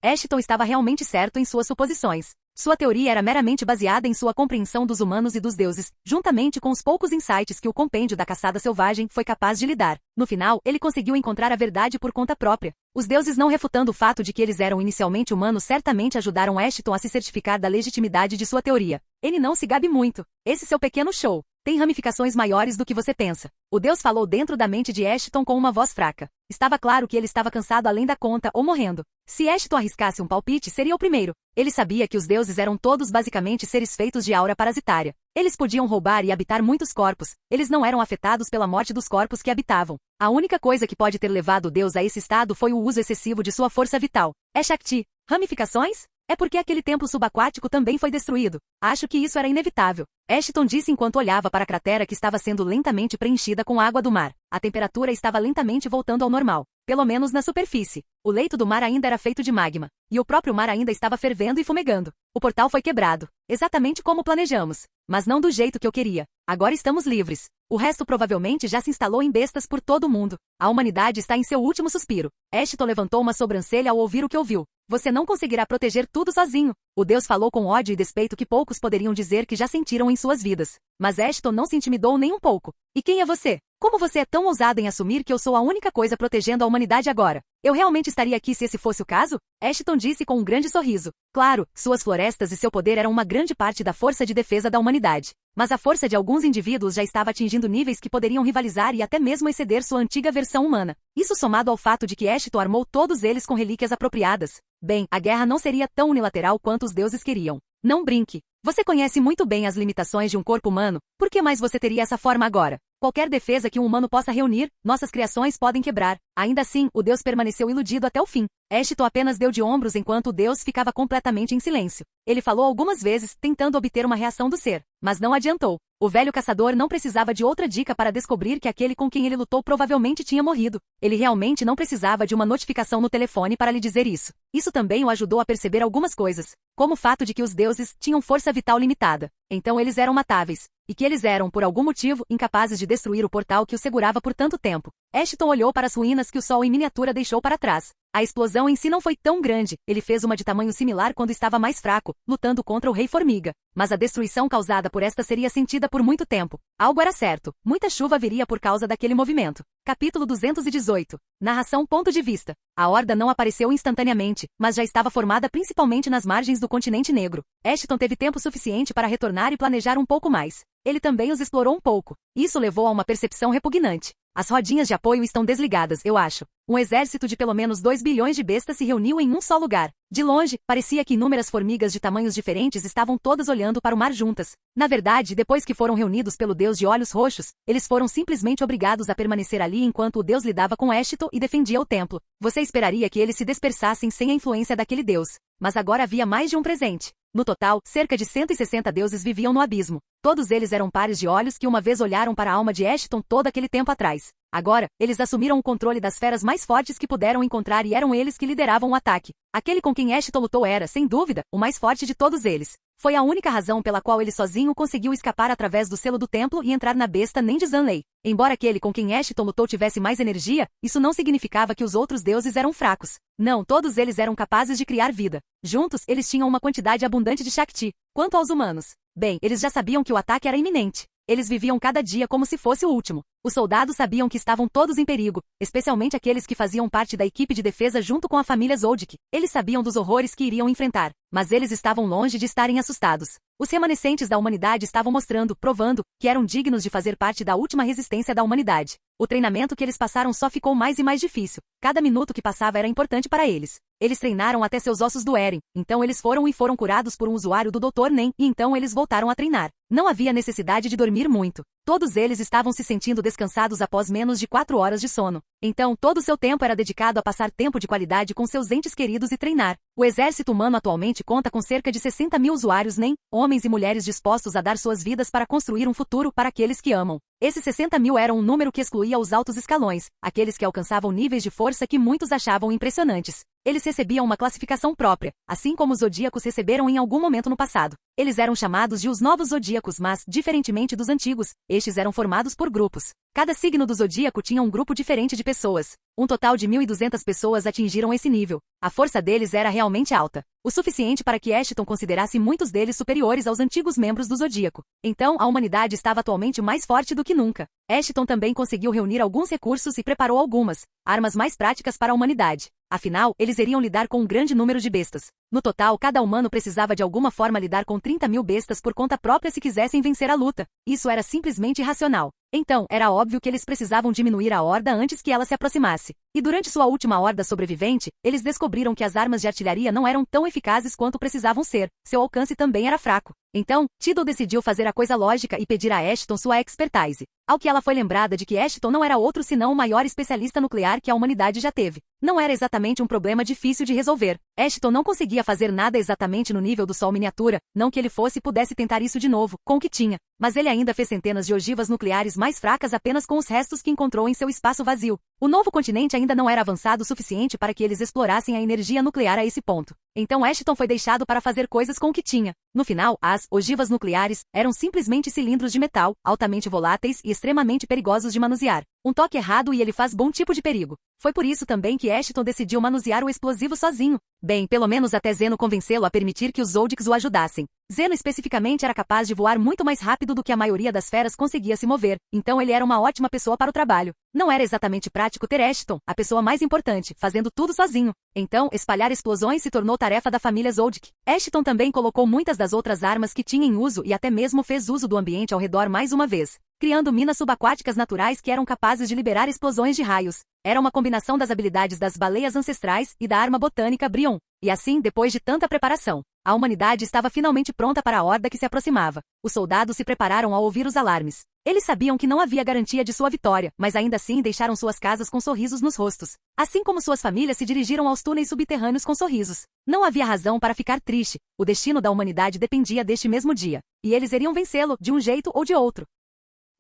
Ashton estava realmente certo em suas suposições. Sua teoria era meramente baseada em sua compreensão dos humanos e dos deuses, juntamente com os poucos insights que o compêndio da caçada selvagem foi capaz de lhe dar. No final, ele conseguiu encontrar a verdade por conta própria. Os deuses, não refutando o fato de que eles eram inicialmente humanos, certamente ajudaram Ashton a se certificar da legitimidade de sua teoria. Ele não se gabe muito. Esse seu pequeno show tem ramificações maiores do que você pensa. O deus falou dentro da mente de Ashton com uma voz fraca. Estava claro que ele estava cansado além da conta ou morrendo. Se Ashton arriscasse um palpite, seria o primeiro. Ele sabia que os deuses eram todos basicamente seres feitos de aura parasitária. Eles podiam roubar e habitar muitos corpos. Eles não eram afetados pela morte dos corpos que habitavam. A única coisa que pode ter levado o deus a esse estado foi o uso excessivo de sua força vital. É Shakti. Ramificações? É porque aquele templo subaquático também foi destruído. Acho que isso era inevitável. Ashton disse enquanto olhava para a cratera que estava sendo lentamente preenchida com água do mar. A temperatura estava lentamente voltando ao normal. Pelo menos na superfície. O leito do mar ainda era feito de magma. E o próprio mar ainda estava fervendo e fumegando. O portal foi quebrado. Exatamente como planejamos. Mas não do jeito que eu queria. Agora estamos livres. O resto provavelmente já se instalou em bestas por todo o mundo. A humanidade está em seu último suspiro. Ashton levantou uma sobrancelha ao ouvir o que ouviu. Você não conseguirá proteger tudo sozinho. O deus falou com ódio e despeito que poucos poderiam dizer que já sentiram em suas vidas. Mas Ashton não se intimidou nem um pouco. E quem é você? Como você é tão ousado em assumir que eu sou a única coisa protegendo a humanidade agora? Eu realmente estaria aqui se esse fosse o caso? Ashton disse com um grande sorriso. Claro, suas florestas e seu poder eram uma grande parte da força de defesa da humanidade. Mas a força de alguns indivíduos já estava atingindo níveis que poderiam rivalizar e até mesmo exceder sua antiga versão humana. Isso somado ao fato de que Ashton armou todos eles com relíquias apropriadas. Bem, a guerra não seria tão unilateral quanto os deuses queriam. Não brinque. Você conhece muito bem as limitações de um corpo humano. Por que mais você teria essa forma agora? Qualquer defesa que um humano possa reunir, nossas criações podem quebrar. Ainda assim, o deus permaneceu iludido até o fim. Ashton apenas deu de ombros enquanto o deus ficava completamente em silêncio. Ele falou algumas vezes, tentando obter uma reação do ser. Mas não adiantou. O velho caçador não precisava de outra dica para descobrir que aquele com quem ele lutou provavelmente tinha morrido. Ele realmente não precisava de uma notificação no telefone para lhe dizer isso. Isso também o ajudou a perceber algumas coisas, como o fato de que os deuses tinham força vital limitada. Então eles eram matáveis. E que eles eram, por algum motivo, incapazes de destruir o portal que o segurava por tanto tempo. Ashton olhou para as ruínas que o sol em miniatura deixou para trás. A explosão em si não foi tão grande, ele fez uma de tamanho similar quando estava mais fraco, lutando contra o Rei Formiga. Mas a destruição causada por esta seria sentida por muito tempo. Algo era certo, muita chuva viria por causa daquele movimento. Capítulo 218. Narração ponto de vista. A horda não apareceu instantaneamente, mas já estava formada principalmente nas margens do continente negro. Ashton teve tempo suficiente para retornar e planejar um pouco mais. Ele também os explorou um pouco. Isso levou a uma percepção repugnante. As rodinhas de apoio estão desligadas, eu acho. Um exército de pelo menos 2 bilhões de bestas se reuniu em um só lugar. De longe, parecia que inúmeras formigas de tamanhos diferentes estavam todas olhando para o mar juntas. Na verdade, depois que foram reunidos pelo deus de olhos roxos, eles foram simplesmente obrigados a permanecer ali enquanto o deus lidava com Ashton e defendia o templo. Você esperaria que eles se dispersassem sem a influência daquele deus. Mas agora havia mais de um presente. No total, cerca de 160 deuses viviam no abismo. Todos eles eram pares de olhos que uma vez olharam para a alma de Ashton todo aquele tempo atrás. Agora, eles assumiram o controle das feras mais fortes que puderam encontrar e eram eles que lideravam o ataque. Aquele com quem Ashton lutou era, sem dúvida, o mais forte de todos eles. Foi a única razão pela qual ele sozinho conseguiu escapar através do selo do templo e entrar na besta nem de Zanlei. Embora aquele com quem Ashton lutou tivesse mais energia, isso não significava que os outros deuses eram fracos. Não, todos eles eram capazes de criar vida. Juntos, eles tinham uma quantidade abundante de Shakti. Quanto aos humanos, bem, eles já sabiam que o ataque era iminente. Eles viviam cada dia como se fosse o último. Os soldados sabiam que estavam todos em perigo, especialmente aqueles que faziam parte da equipe de defesa junto com a família Zoldyck. Eles sabiam dos horrores que iriam enfrentar, mas eles estavam longe de estarem assustados. Os remanescentes da humanidade estavam provando, que eram dignos de fazer parte da última resistência da humanidade. O treinamento que eles passaram só ficou mais e mais difícil. Cada minuto que passava era importante para eles. Eles treinaram até seus ossos doerem, então eles foram curados por um usuário do Dr. Nen, e então eles voltaram a treinar. Não havia necessidade de dormir muito. Todos eles estavam se sentindo descansados após menos de 4 horas de sono. Então, todo o seu tempo era dedicado a passar tempo de qualidade com seus entes queridos e treinar. O exército humano atualmente conta com cerca de 60 mil usuários Nen, homens e mulheres dispostos a dar suas vidas para construir um futuro para aqueles que amam. Esses 60 mil eram um número que excluía os altos escalões, aqueles que alcançavam níveis de força que muitos achavam impressionantes. Eles recebiam uma classificação própria, assim como os zodíacos receberam em algum momento no passado. Eles eram chamados de os novos zodíacos, mas, diferentemente dos antigos, estes eram formados por grupos. Cada signo do zodíaco tinha um grupo diferente de pessoas. Um total de 1.200 pessoas atingiram esse nível. A força deles era realmente alta, o suficiente para que Ashton considerasse muitos deles superiores aos antigos membros do zodíaco. Então, a humanidade estava atualmente mais forte do que nunca. Ashton também conseguiu reunir alguns recursos e preparou algumas armas mais práticas para a humanidade. Afinal, eles iriam lidar com um grande número de bestas. No total, cada humano precisava de alguma forma lidar com 30 mil bestas por conta própria se quisessem vencer a luta. Isso era simplesmente irracional. Então, era óbvio que eles precisavam diminuir a horda antes que ela se aproximasse. E durante sua última horda sobrevivente, eles descobriram que as armas de artilharia não eram tão eficazes quanto precisavam ser. Seu alcance também era fraco. Então, Tyddall decidiu fazer a coisa lógica e pedir a Ashton sua expertise. Ao que ela foi lembrada de que Ashton não era outro senão o maior especialista nuclear que a humanidade já teve. Não era exatamente um problema difícil de resolver. Ashton não conseguia fazer nada exatamente no nível do Sol miniatura, não que ele pudesse tentar isso de novo, com o que tinha. Mas ele ainda fez centenas de ogivas nucleares mais fracas apenas com os restos que encontrou em seu espaço vazio. O novo continente ainda não era avançado o suficiente para que eles explorassem a energia nuclear a esse ponto. Então Ashton foi deixado para fazer coisas com o que tinha. No final, as ogivas nucleares eram simplesmente cilindros de metal, altamente voláteis e extremamente perigosos de manusear. Um toque errado e ele faz bom tipo de perigo. Foi por isso também que Ashton decidiu manusear o explosivo sozinho. Bem, pelo menos até Zeno convencê-lo a permitir que os Zoldicks o ajudassem. Zeno especificamente era capaz de voar muito mais rápido do que a maioria das feras conseguia se mover, então ele era uma ótima pessoa para o trabalho. Não era exatamente prático ter Ashton, a pessoa mais importante, fazendo tudo sozinho. Então, espalhar explosões se tornou tarefa da família Zoldyck. Ashton também colocou muitas das outras armas que tinha em uso e até mesmo fez uso do ambiente ao redor mais uma vez, criando minas subaquáticas naturais que eram capazes de liberar explosões de raios. Era uma combinação das habilidades das baleias ancestrais e da arma botânica Brion. E assim, depois de tanta preparação, a humanidade estava finalmente pronta para a horda que se aproximava. Os soldados se prepararam ao ouvir os alarmes. Eles sabiam que não havia garantia de sua vitória, mas ainda assim deixaram suas casas com sorrisos nos rostos. Assim como suas famílias se dirigiram aos túneis subterrâneos com sorrisos. Não havia razão para ficar triste. O destino da humanidade dependia deste mesmo dia. E eles iriam vencê-lo, de um jeito ou de outro.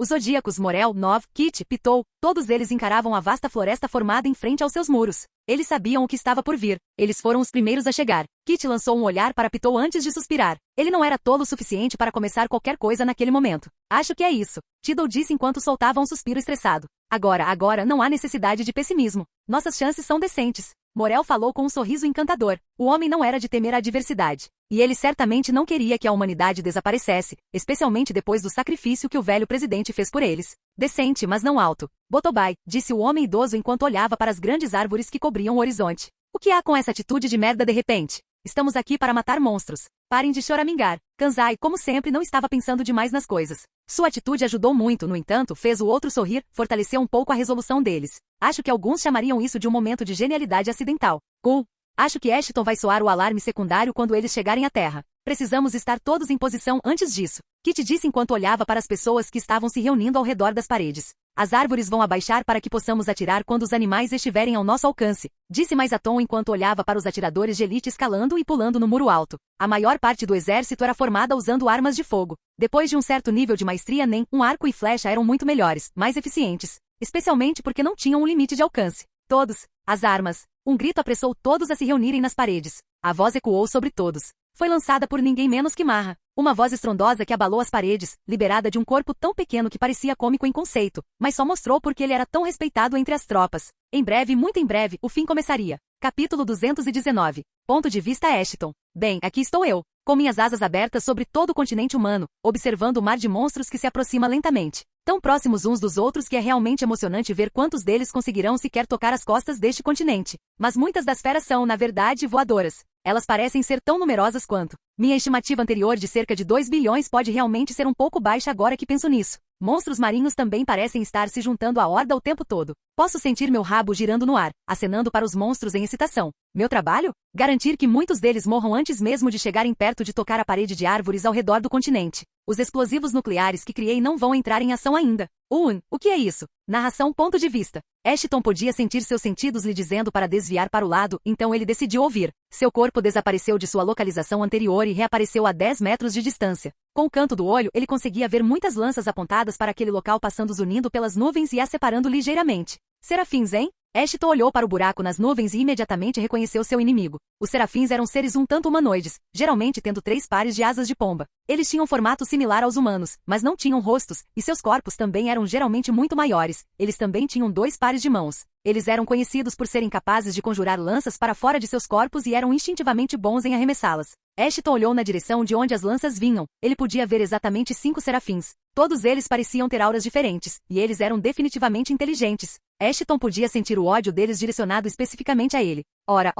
Os zodíacos Morel, Nov, Kit, Pitou, todos eles encaravam a vasta floresta formada em frente aos seus muros. Eles sabiam o que estava por vir. Eles foram os primeiros a chegar. Kit lançou um olhar para Pitou antes de suspirar. Ele não era tolo o suficiente para começar qualquer coisa naquele momento. Acho que é isso, Tiddle disse enquanto soltava um suspiro estressado. Agora não há necessidade de pessimismo. Nossas chances são decentes. Morel falou com um sorriso encantador. O homem não era de temer a adversidade. E ele certamente não queria que a humanidade desaparecesse, especialmente depois do sacrifício que o velho presidente fez por eles. Decente, mas não alto. Botobai, disse o homem idoso enquanto olhava para as grandes árvores que cobriam o horizonte. O que há com essa atitude de merda de repente? Estamos aqui para matar monstros. Parem de choramingar. Kanzai, como sempre, não estava pensando demais nas coisas. Sua atitude ajudou muito, no entanto, fez o outro sorrir, fortaleceu um pouco a resolução deles. Acho que alguns chamariam isso de um momento de genialidade acidental. Cool. Acho que Ashton vai soar o alarme secundário quando eles chegarem à Terra. Precisamos estar todos em posição antes disso. Kit disse enquanto olhava para as pessoas que estavam se reunindo ao redor das paredes. As árvores vão abaixar para que possamos atirar quando os animais estiverem ao nosso alcance, disse mais a tom enquanto olhava para os atiradores de elite escalando e pulando no muro alto. A maior parte do exército era formada usando armas de fogo. Depois de um certo nível de maestria, nem um arco e flecha eram muito melhores, mais eficientes, especialmente porque não tinham um limite de alcance. Todos, as armas. Um grito apressou todos a se reunirem nas paredes. A voz ecoou sobre todos. Foi lançada por ninguém menos que Marra. Uma voz estrondosa que abalou as paredes, liberada de um corpo tão pequeno que parecia cômico em conceito, mas só mostrou porque ele era tão respeitado entre as tropas. Em breve, muito em breve, o fim começaria. Capítulo 219. Ponto de vista Ashton. Bem, aqui estou eu, com minhas asas abertas sobre todo o continente humano, observando o mar de monstros que se aproxima lentamente. Tão próximos uns dos outros que é realmente emocionante ver quantos deles conseguirão sequer tocar as costas deste continente. Mas muitas das feras são, na verdade, voadoras. Elas parecem ser tão numerosas quanto. Minha estimativa anterior de cerca de 2 bilhões pode realmente ser um pouco baixa agora que penso nisso. Monstros marinhos também parecem estar se juntando à horda o tempo todo. Posso sentir meu rabo girando no ar, acenando para os monstros em excitação. Meu trabalho? Garantir que muitos deles morram antes mesmo de chegarem perto de tocar a parede de árvores ao redor do continente. Os explosivos nucleares que criei não vão entrar em ação ainda. O que é isso? Narração ponto de vista. Ashton podia sentir seus sentidos lhe dizendo para desviar para o lado, então ele decidiu ouvir. Seu corpo desapareceu de sua localização anterior e reapareceu a 10 metros de distância. Com o canto do olho, ele conseguia ver muitas lanças apontadas para aquele local passando zunindo pelas nuvens e as separando ligeiramente. Serafins, hein? Ashton olhou para o buraco nas nuvens e imediatamente reconheceu seu inimigo. Os serafins eram seres um tanto humanoides, geralmente tendo 3 pares de asas de pomba. Eles tinham formato similar aos humanos, mas não tinham rostos, e seus corpos também eram geralmente muito maiores. Eles também tinham 2 pares de mãos. Eles eram conhecidos por serem capazes de conjurar lanças para fora de seus corpos e eram instintivamente bons em arremessá-las. Ashton olhou na direção de onde as lanças vinham. Ele podia ver exatamente 5 serafins. Todos eles pareciam ter auras diferentes, e eles eram definitivamente inteligentes. Ashton podia sentir o ódio deles direcionado especificamente a ele. Ora.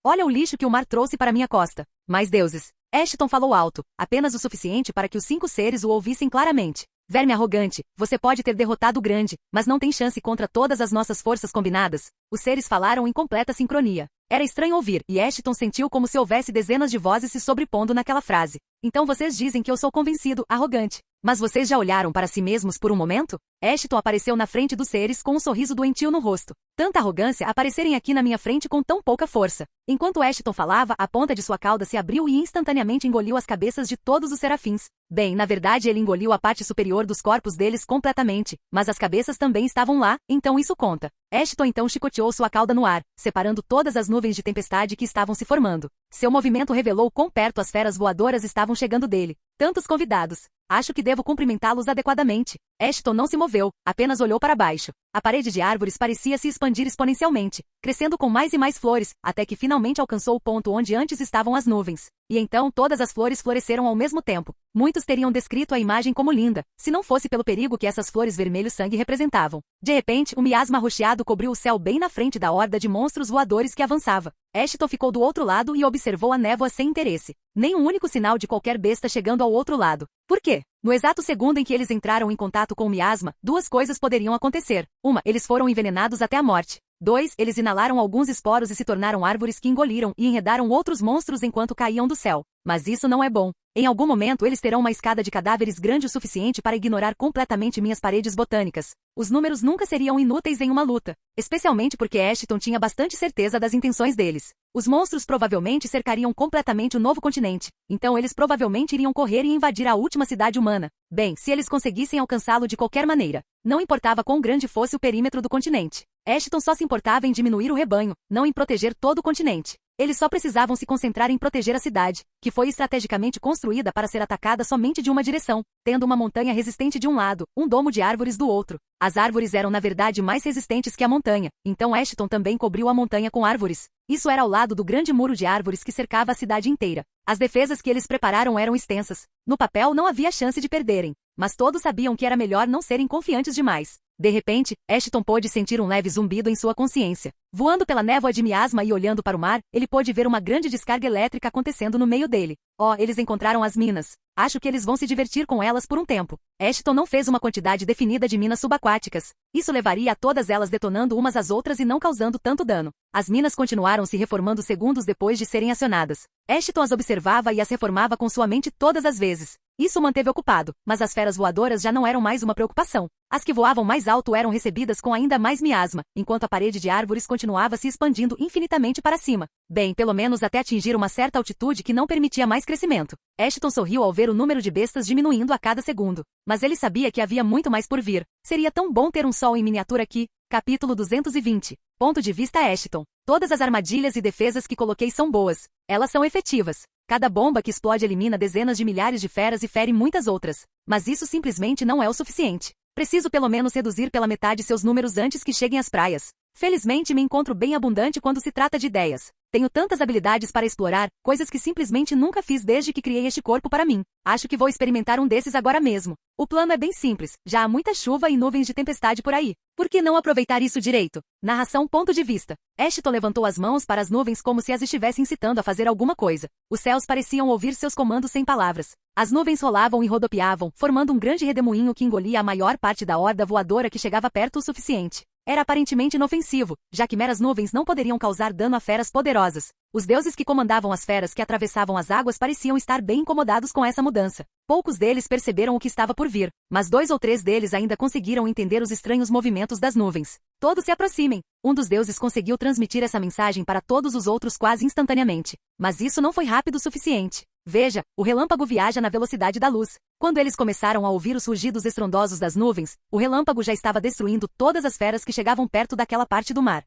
Olha o lixo que o mar trouxe para minha costa. Mais deuses. Ashton falou alto, apenas o suficiente para que os 5 seres o ouvissem claramente. Verme arrogante, você pode ter derrotado o grande, mas não tem chance contra todas as nossas forças combinadas. Os seres falaram em completa sincronia. Era estranho ouvir, e Ashton sentiu como se houvesse dezenas de vozes se sobrepondo naquela frase. Então vocês dizem que eu sou convencido, arrogante. Mas vocês já olharam para si mesmos por um momento? Ashton apareceu na frente dos seres com um sorriso doentio no rosto. Tanta arrogância aparecerem aqui na minha frente com tão pouca força. Enquanto Ashton falava, a ponta de sua cauda se abriu e instantaneamente engoliu as cabeças de todos os serafins. Bem, na verdade ele engoliu a parte superior dos corpos deles completamente, mas as cabeças também estavam lá, então isso conta. Ashton então chicoteou sua cauda no ar, separando todas as nuvens de tempestade que estavam se formando. Seu movimento revelou quão perto as feras voadoras estavam chegando dele. Tantos convidados. Acho que devo cumprimentá-los adequadamente. Ashton não se moveu, apenas olhou para baixo. A parede de árvores parecia se expandir exponencialmente, crescendo com mais e mais flores, até que finalmente alcançou o ponto onde antes estavam as nuvens. E então todas as flores floresceram ao mesmo tempo. Muitos teriam descrito a imagem como linda, se não fosse pelo perigo que essas flores vermelho-sangue representavam. De repente, um miasma arroxeado cobriu o céu bem na frente da horda de monstros voadores que avançava. Ashton ficou do outro lado e observou a névoa sem interesse. Nem um único sinal de qualquer besta chegando ao outro lado. Por quê? No exato segundo em que eles entraram em contato com o miasma, 2 coisas poderiam acontecer. 1, eles foram envenenados até a morte. 2, eles inalaram alguns esporos e se tornaram árvores que engoliram e enredaram outros monstros enquanto caíam do céu. Mas isso não é bom. Em algum momento eles terão uma escada de cadáveres grande o suficiente para ignorar completamente minhas paredes botânicas. Os números nunca seriam inúteis em uma luta, especialmente porque Ashton tinha bastante certeza das intenções deles. Os monstros provavelmente cercariam completamente o novo continente, então eles provavelmente iriam correr e invadir a última cidade humana. Bem, se eles conseguissem alcançá-lo de qualquer maneira, não importava quão grande fosse o perímetro do continente. Ashton só se importava em diminuir o rebanho, não em proteger todo o continente. Eles só precisavam se concentrar em proteger a cidade, que foi estrategicamente construída para ser atacada somente de uma direção, tendo uma montanha resistente de um lado, um domo de árvores do outro. As árvores eram na verdade mais resistentes que a montanha, então Ashton também cobriu a montanha com árvores. Isso era ao lado do grande muro de árvores que cercava a cidade inteira. As defesas que eles prepararam eram extensas. No papel não havia chance de perderem, mas todos sabiam que era melhor não serem confiantes demais. De repente, Ashton pôde sentir um leve zumbido em sua consciência. Voando pela névoa de miasma e olhando para o mar, ele pôde ver uma grande descarga elétrica acontecendo no meio dele. Eles encontraram as minas. Acho que eles vão se divertir com elas por um tempo. Ashton não fez uma quantidade definida de minas subaquáticas. Isso levaria a todas elas detonando umas às outras e não causando tanto dano. As minas continuaram se reformando segundos depois de serem acionadas. Ashton as observava e as reformava com sua mente todas as vezes. Isso o manteve ocupado, mas as feras voadoras já não eram mais uma preocupação. As que voavam mais alto eram recebidas com ainda mais miasma, enquanto a parede de árvores continuava se expandindo infinitamente para cima. Bem, pelo menos até atingir uma certa altitude que não permitia mais crescimento. Ashton sorriu ao ver o número de bestas diminuindo a cada segundo. Mas ele sabia que havia muito mais por vir. Seria tão bom ter um sol em miniatura aqui. Capítulo 220. Ponto de vista Ashton. Todas as armadilhas e defesas que coloquei são boas. Elas são efetivas. Cada bomba que explode elimina dezenas de milhares de feras e fere muitas outras. Mas isso simplesmente não é o suficiente. Preciso pelo menos reduzir pela metade seus números antes que cheguem às praias. Felizmente me encontro bem abundante quando se trata de ideias. Tenho tantas habilidades para explorar, coisas que simplesmente nunca fiz desde que criei este corpo para mim. Acho que vou experimentar um desses agora mesmo. O plano é bem simples, já há muita chuva e nuvens de tempestade por aí. Por que não aproveitar isso direito? Narração ponto de vista. Ashton levantou as mãos para as nuvens como se as estivesse incitando a fazer alguma coisa. Os céus pareciam ouvir seus comandos sem palavras. As nuvens rolavam e rodopiavam, formando um grande redemoinho que engolia a maior parte da horda voadora que chegava perto o suficiente. Era aparentemente inofensivo, já que meras nuvens não poderiam causar dano a feras poderosas. Os deuses que comandavam as feras que atravessavam as águas pareciam estar bem incomodados com essa mudança. Poucos deles perceberam o que estava por vir, mas 2 ou 3 deles ainda conseguiram entender os estranhos movimentos das nuvens. Todos se aproximem. Um dos deuses conseguiu transmitir essa mensagem para todos os outros quase instantaneamente. Mas isso não foi rápido o suficiente. Veja, o relâmpago viaja na velocidade da luz. Quando eles começaram a ouvir os rugidos estrondosos das nuvens, o relâmpago já estava destruindo todas as feras que chegavam perto daquela parte do mar.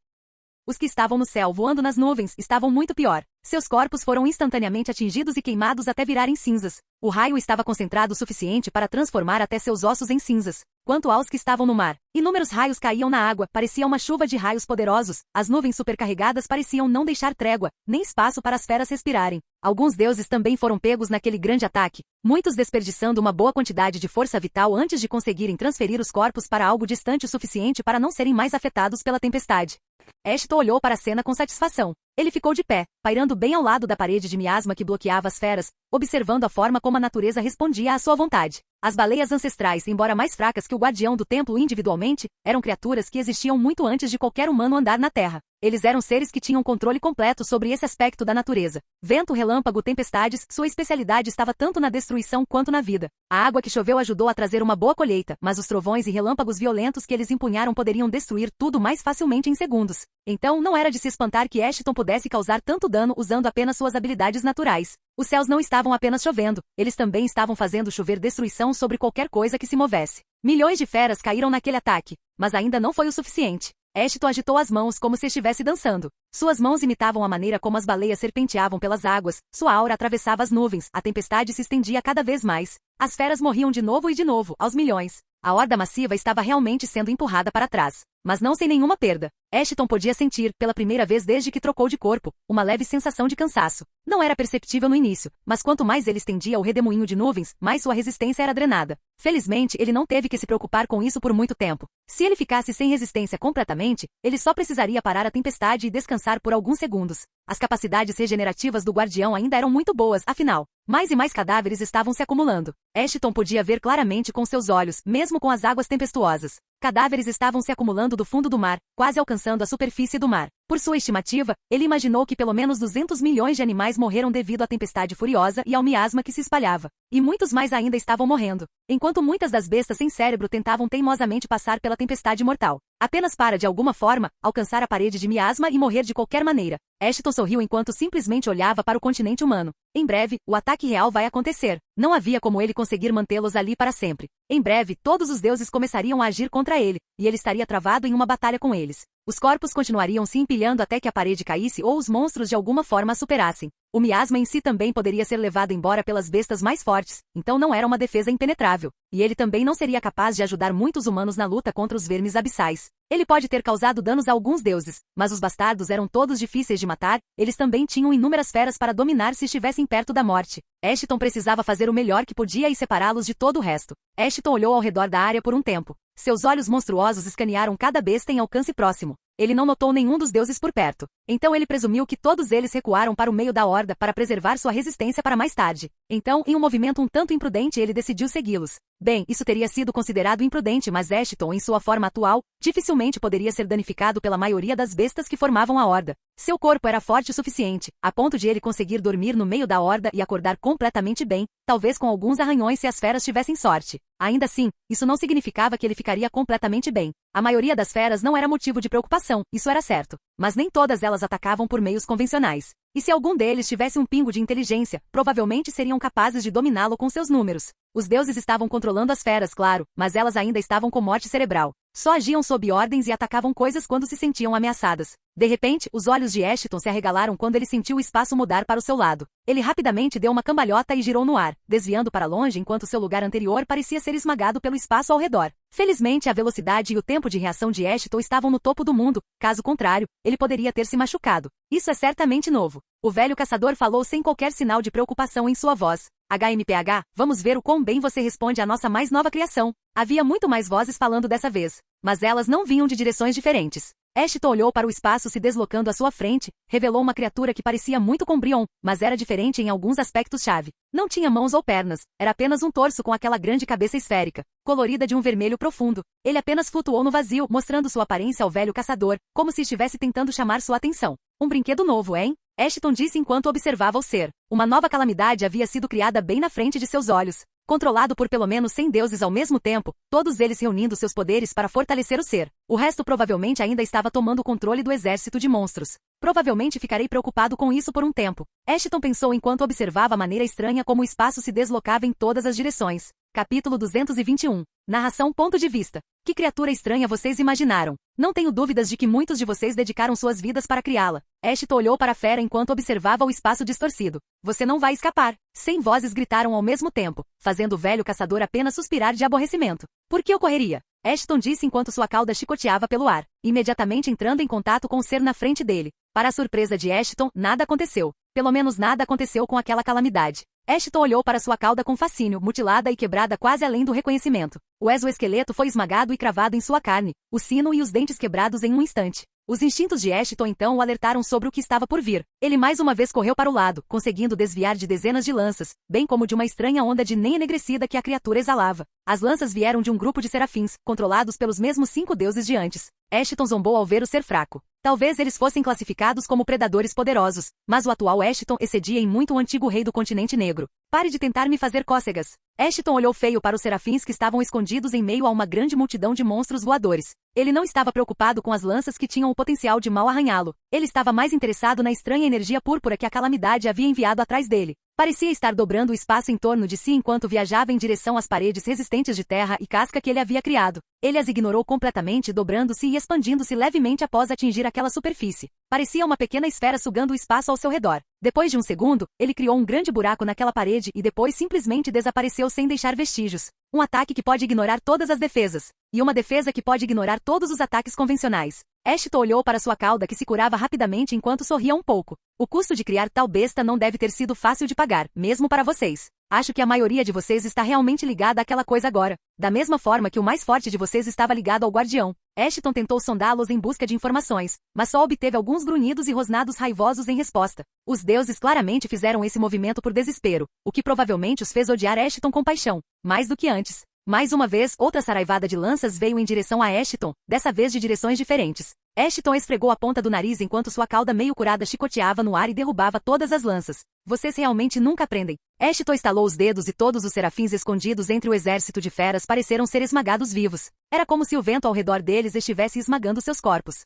Os que estavam no céu voando nas nuvens estavam muito pior. Seus corpos foram instantaneamente atingidos e queimados até virarem cinzas. O raio estava concentrado o suficiente para transformar até seus ossos em cinzas. Quanto aos que estavam no mar, inúmeros raios caíam na água, parecia uma chuva de raios poderosos. As nuvens supercarregadas pareciam não deixar trégua, nem espaço para as feras respirarem. Alguns deuses também foram pegos naquele grande ataque, muitos desperdiçando uma boa quantidade de força vital antes de conseguirem transferir os corpos para algo distante o suficiente para não serem mais afetados pela tempestade. Ashton olhou para a cena com satisfação. Ele ficou de pé, pairando bem ao lado da parede de miasma que bloqueava as feras, observando a forma como a natureza respondia à sua vontade. As baleias ancestrais, embora mais fracas que o guardião do templo individualmente, eram criaturas que existiam muito antes de qualquer humano andar na Terra. Eles eram seres que tinham controle completo sobre esse aspecto da natureza. Vento, relâmpago, tempestades, sua especialidade estava tanto na destruição quanto na vida. A água que choveu ajudou a trazer uma boa colheita, mas os trovões e relâmpagos violentos que eles empunharam poderiam destruir tudo mais facilmente em segundos. Então não era de se espantar que Ashton pudesse causar tanto dano usando apenas suas habilidades naturais. Os céus não estavam apenas chovendo, eles também estavam fazendo chover destruição sobre qualquer coisa que se movesse. Milhões de feras caíram naquele ataque, mas ainda não foi o suficiente. Ashton agitou as mãos como se estivesse dançando. Suas mãos imitavam a maneira como as baleias serpenteavam pelas águas, sua aura atravessava as nuvens, a tempestade se estendia cada vez mais. As feras morriam de novo e de novo, aos milhões. A horda massiva estava realmente sendo empurrada para trás, mas não sem nenhuma perda. Ashton podia sentir, pela primeira vez desde que trocou de corpo, uma leve sensação de cansaço. Não era perceptível no início, mas quanto mais ele estendia o redemoinho de nuvens, mais sua resistência era drenada. Felizmente, ele não teve que se preocupar com isso por muito tempo. Se ele ficasse sem resistência completamente, ele só precisaria parar a tempestade e descansar por alguns segundos. As capacidades regenerativas do guardião ainda eram muito boas, afinal. Mais e mais cadáveres estavam se acumulando. Ashton podia ver claramente com seus olhos, mesmo com as águas tempestuosas. Cadáveres estavam se acumulando do fundo do mar, quase alcançando a superfície do mar. Por sua estimativa, ele imaginou que pelo menos 200 milhões de animais morreram devido à tempestade furiosa e ao miasma que se espalhava. E muitos mais ainda estavam morrendo, enquanto muitas das bestas sem cérebro tentavam teimosamente passar pela tempestade mortal. Apenas para, de alguma forma, alcançar a parede de miasma e morrer de qualquer maneira. Ashton sorriu enquanto simplesmente olhava para o continente humano. Em breve, o ataque real vai acontecer. Não havia como ele conseguir mantê-los ali para sempre. Em breve, todos os deuses começariam a agir contra ele, e ele estaria travado em uma batalha com eles. Os corpos continuariam se empilhando até que a parede caísse ou os monstros de alguma forma a superassem. O miasma em si também poderia ser levado embora pelas bestas mais fortes, então não era uma defesa impenetrável. E ele também não seria capaz de ajudar muitos humanos na luta contra os vermes abissais. Ele pode ter causado danos a alguns deuses, mas os bastardos eram todos difíceis de matar, eles também tinham inúmeras feras para dominar se estivessem perto da morte. Ashton precisava fazer o melhor que podia e separá-los de todo o resto. Ashton olhou ao redor da área por um tempo. Seus olhos monstruosos escanearam cada besta em alcance próximo. Ele não notou nenhum dos deuses por perto. Então ele presumiu que todos eles recuaram para o meio da horda para preservar sua resistência para mais tarde. Então, em um movimento um tanto imprudente, ele decidiu segui-los. Bem, isso teria sido considerado imprudente, mas Ashton, em sua forma atual, dificilmente poderia ser danificado pela maioria das bestas que formavam a horda. Seu corpo era forte o suficiente, a ponto de ele conseguir dormir no meio da horda e acordar completamente bem, talvez com alguns arranhões se as feras tivessem sorte. Ainda assim, isso não significava que ele ficaria completamente bem. A maioria das feras não era motivo de preocupação, isso era certo. Mas nem todas elas atacavam por meios convencionais. E se algum deles tivesse um pingo de inteligência, provavelmente seriam capazes de dominá-lo com seus números. Os deuses estavam controlando as feras, claro, mas elas ainda estavam com morte cerebral. Só agiam sob ordens e atacavam coisas quando se sentiam ameaçadas. De repente, os olhos de Ashton se arregalaram quando ele sentiu o espaço mudar para o seu lado. Ele rapidamente deu uma cambalhota e girou no ar, desviando para longe enquanto seu lugar anterior parecia ser esmagado pelo espaço ao redor. Felizmente, a velocidade e o tempo de reação de Ashton estavam no topo do mundo, caso contrário, ele poderia ter se machucado. Isso é certamente novo. O velho caçador falou sem qualquer sinal de preocupação em sua voz. HMPH, vamos ver o quão bem você responde à nossa mais nova criação. Havia muito mais vozes falando dessa vez, mas elas não vinham de direções diferentes. Ashton olhou para o espaço se deslocando à sua frente, revelou uma criatura que parecia muito com Brion, mas era diferente em alguns aspectos-chave. Não tinha mãos ou pernas, era apenas um torso com aquela grande cabeça esférica, colorida de um vermelho profundo. Ele apenas flutuou no vazio, mostrando sua aparência ao velho caçador, como se estivesse tentando chamar sua atenção. Um brinquedo novo, hein? Ashton disse enquanto observava o ser. Uma nova calamidade havia sido criada bem na frente de seus olhos. Controlado por pelo menos 100 deuses ao mesmo tempo, todos eles reunindo seus poderes para fortalecer o ser. O resto provavelmente ainda estava tomando o controle do exército de monstros. Provavelmente ficarei preocupado com isso por um tempo. Ashton pensou enquanto observava a maneira estranha como o espaço se deslocava em todas as direções. Capítulo 221. Narração ponto de vista. Que criatura estranha vocês imaginaram? Não tenho dúvidas de que muitos de vocês dedicaram suas vidas para criá-la. Ashton olhou para a fera enquanto observava o espaço distorcido. Você não vai escapar. 100 vozes gritaram ao mesmo tempo, fazendo o velho caçador apenas suspirar de aborrecimento. Por que ocorreria? Ashton disse enquanto sua cauda chicoteava pelo ar, imediatamente entrando em contato com o ser na frente dele. Para a surpresa de Ashton, nada aconteceu. Pelo menos nada aconteceu com aquela calamidade. Ashton olhou para sua cauda com fascínio, mutilada e quebrada quase além do reconhecimento. O exoesqueleto foi esmagado e cravado em sua carne, o sino e os dentes quebrados em um instante. Os instintos de Ashton então o alertaram sobre o que estava por vir. Ele mais uma vez correu para o lado, conseguindo desviar de dezenas de lanças, bem como de uma estranha onda de nem enegrecida que a criatura exalava. As lanças vieram de um grupo de serafins, controlados pelos mesmos 5 deuses de antes. Ashton zombou ao ver o ser fraco. Talvez eles fossem classificados como predadores poderosos, mas o atual Ashton excedia em muito o antigo rei do continente negro. Pare de tentar me fazer cócegas. Ashton olhou feio para os serafins que estavam escondidos em meio a uma grande multidão de monstros voadores. Ele não estava preocupado com as lanças que tinham o potencial de mal arranhá-lo. Ele estava mais interessado na estranha energia púrpura que a calamidade havia enviado atrás dele. Parecia estar dobrando o espaço em torno de si enquanto viajava em direção às paredes resistentes de terra e casca que ele havia criado. Ele as ignorou completamente, dobrando-se e expandindo-se levemente após atingir aquela superfície. Parecia uma pequena esfera sugando o espaço ao seu redor. Depois de um segundo, ele criou um grande buraco naquela parede e depois simplesmente desapareceu sem deixar vestígios. Um ataque que pode ignorar todas as defesas. E uma defesa que pode ignorar todos os ataques convencionais. Ashton olhou para sua cauda que se curava rapidamente enquanto sorria um pouco. O custo de criar tal besta não deve ter sido fácil de pagar, mesmo para vocês. Acho que a maioria de vocês está realmente ligada àquela coisa agora. Da mesma forma que o mais forte de vocês estava ligado ao guardião. Ashton tentou sondá-los em busca de informações, mas só obteve alguns grunhidos e rosnados raivosos em resposta. Os deuses claramente fizeram esse movimento por desespero, o que provavelmente os fez odiar Ashton com paixão, mais do que antes. Mais uma vez, outra saraivada de lanças veio em direção a Ashton, dessa vez de direções diferentes. Ashton esfregou a ponta do nariz enquanto sua cauda meio curada chicoteava no ar e derrubava todas as lanças. Vocês realmente nunca aprendem. Ashton estalou os dedos e todos os serafins escondidos entre o exército de feras pareceram ser esmagados vivos. Era como se o vento ao redor deles estivesse esmagando seus corpos.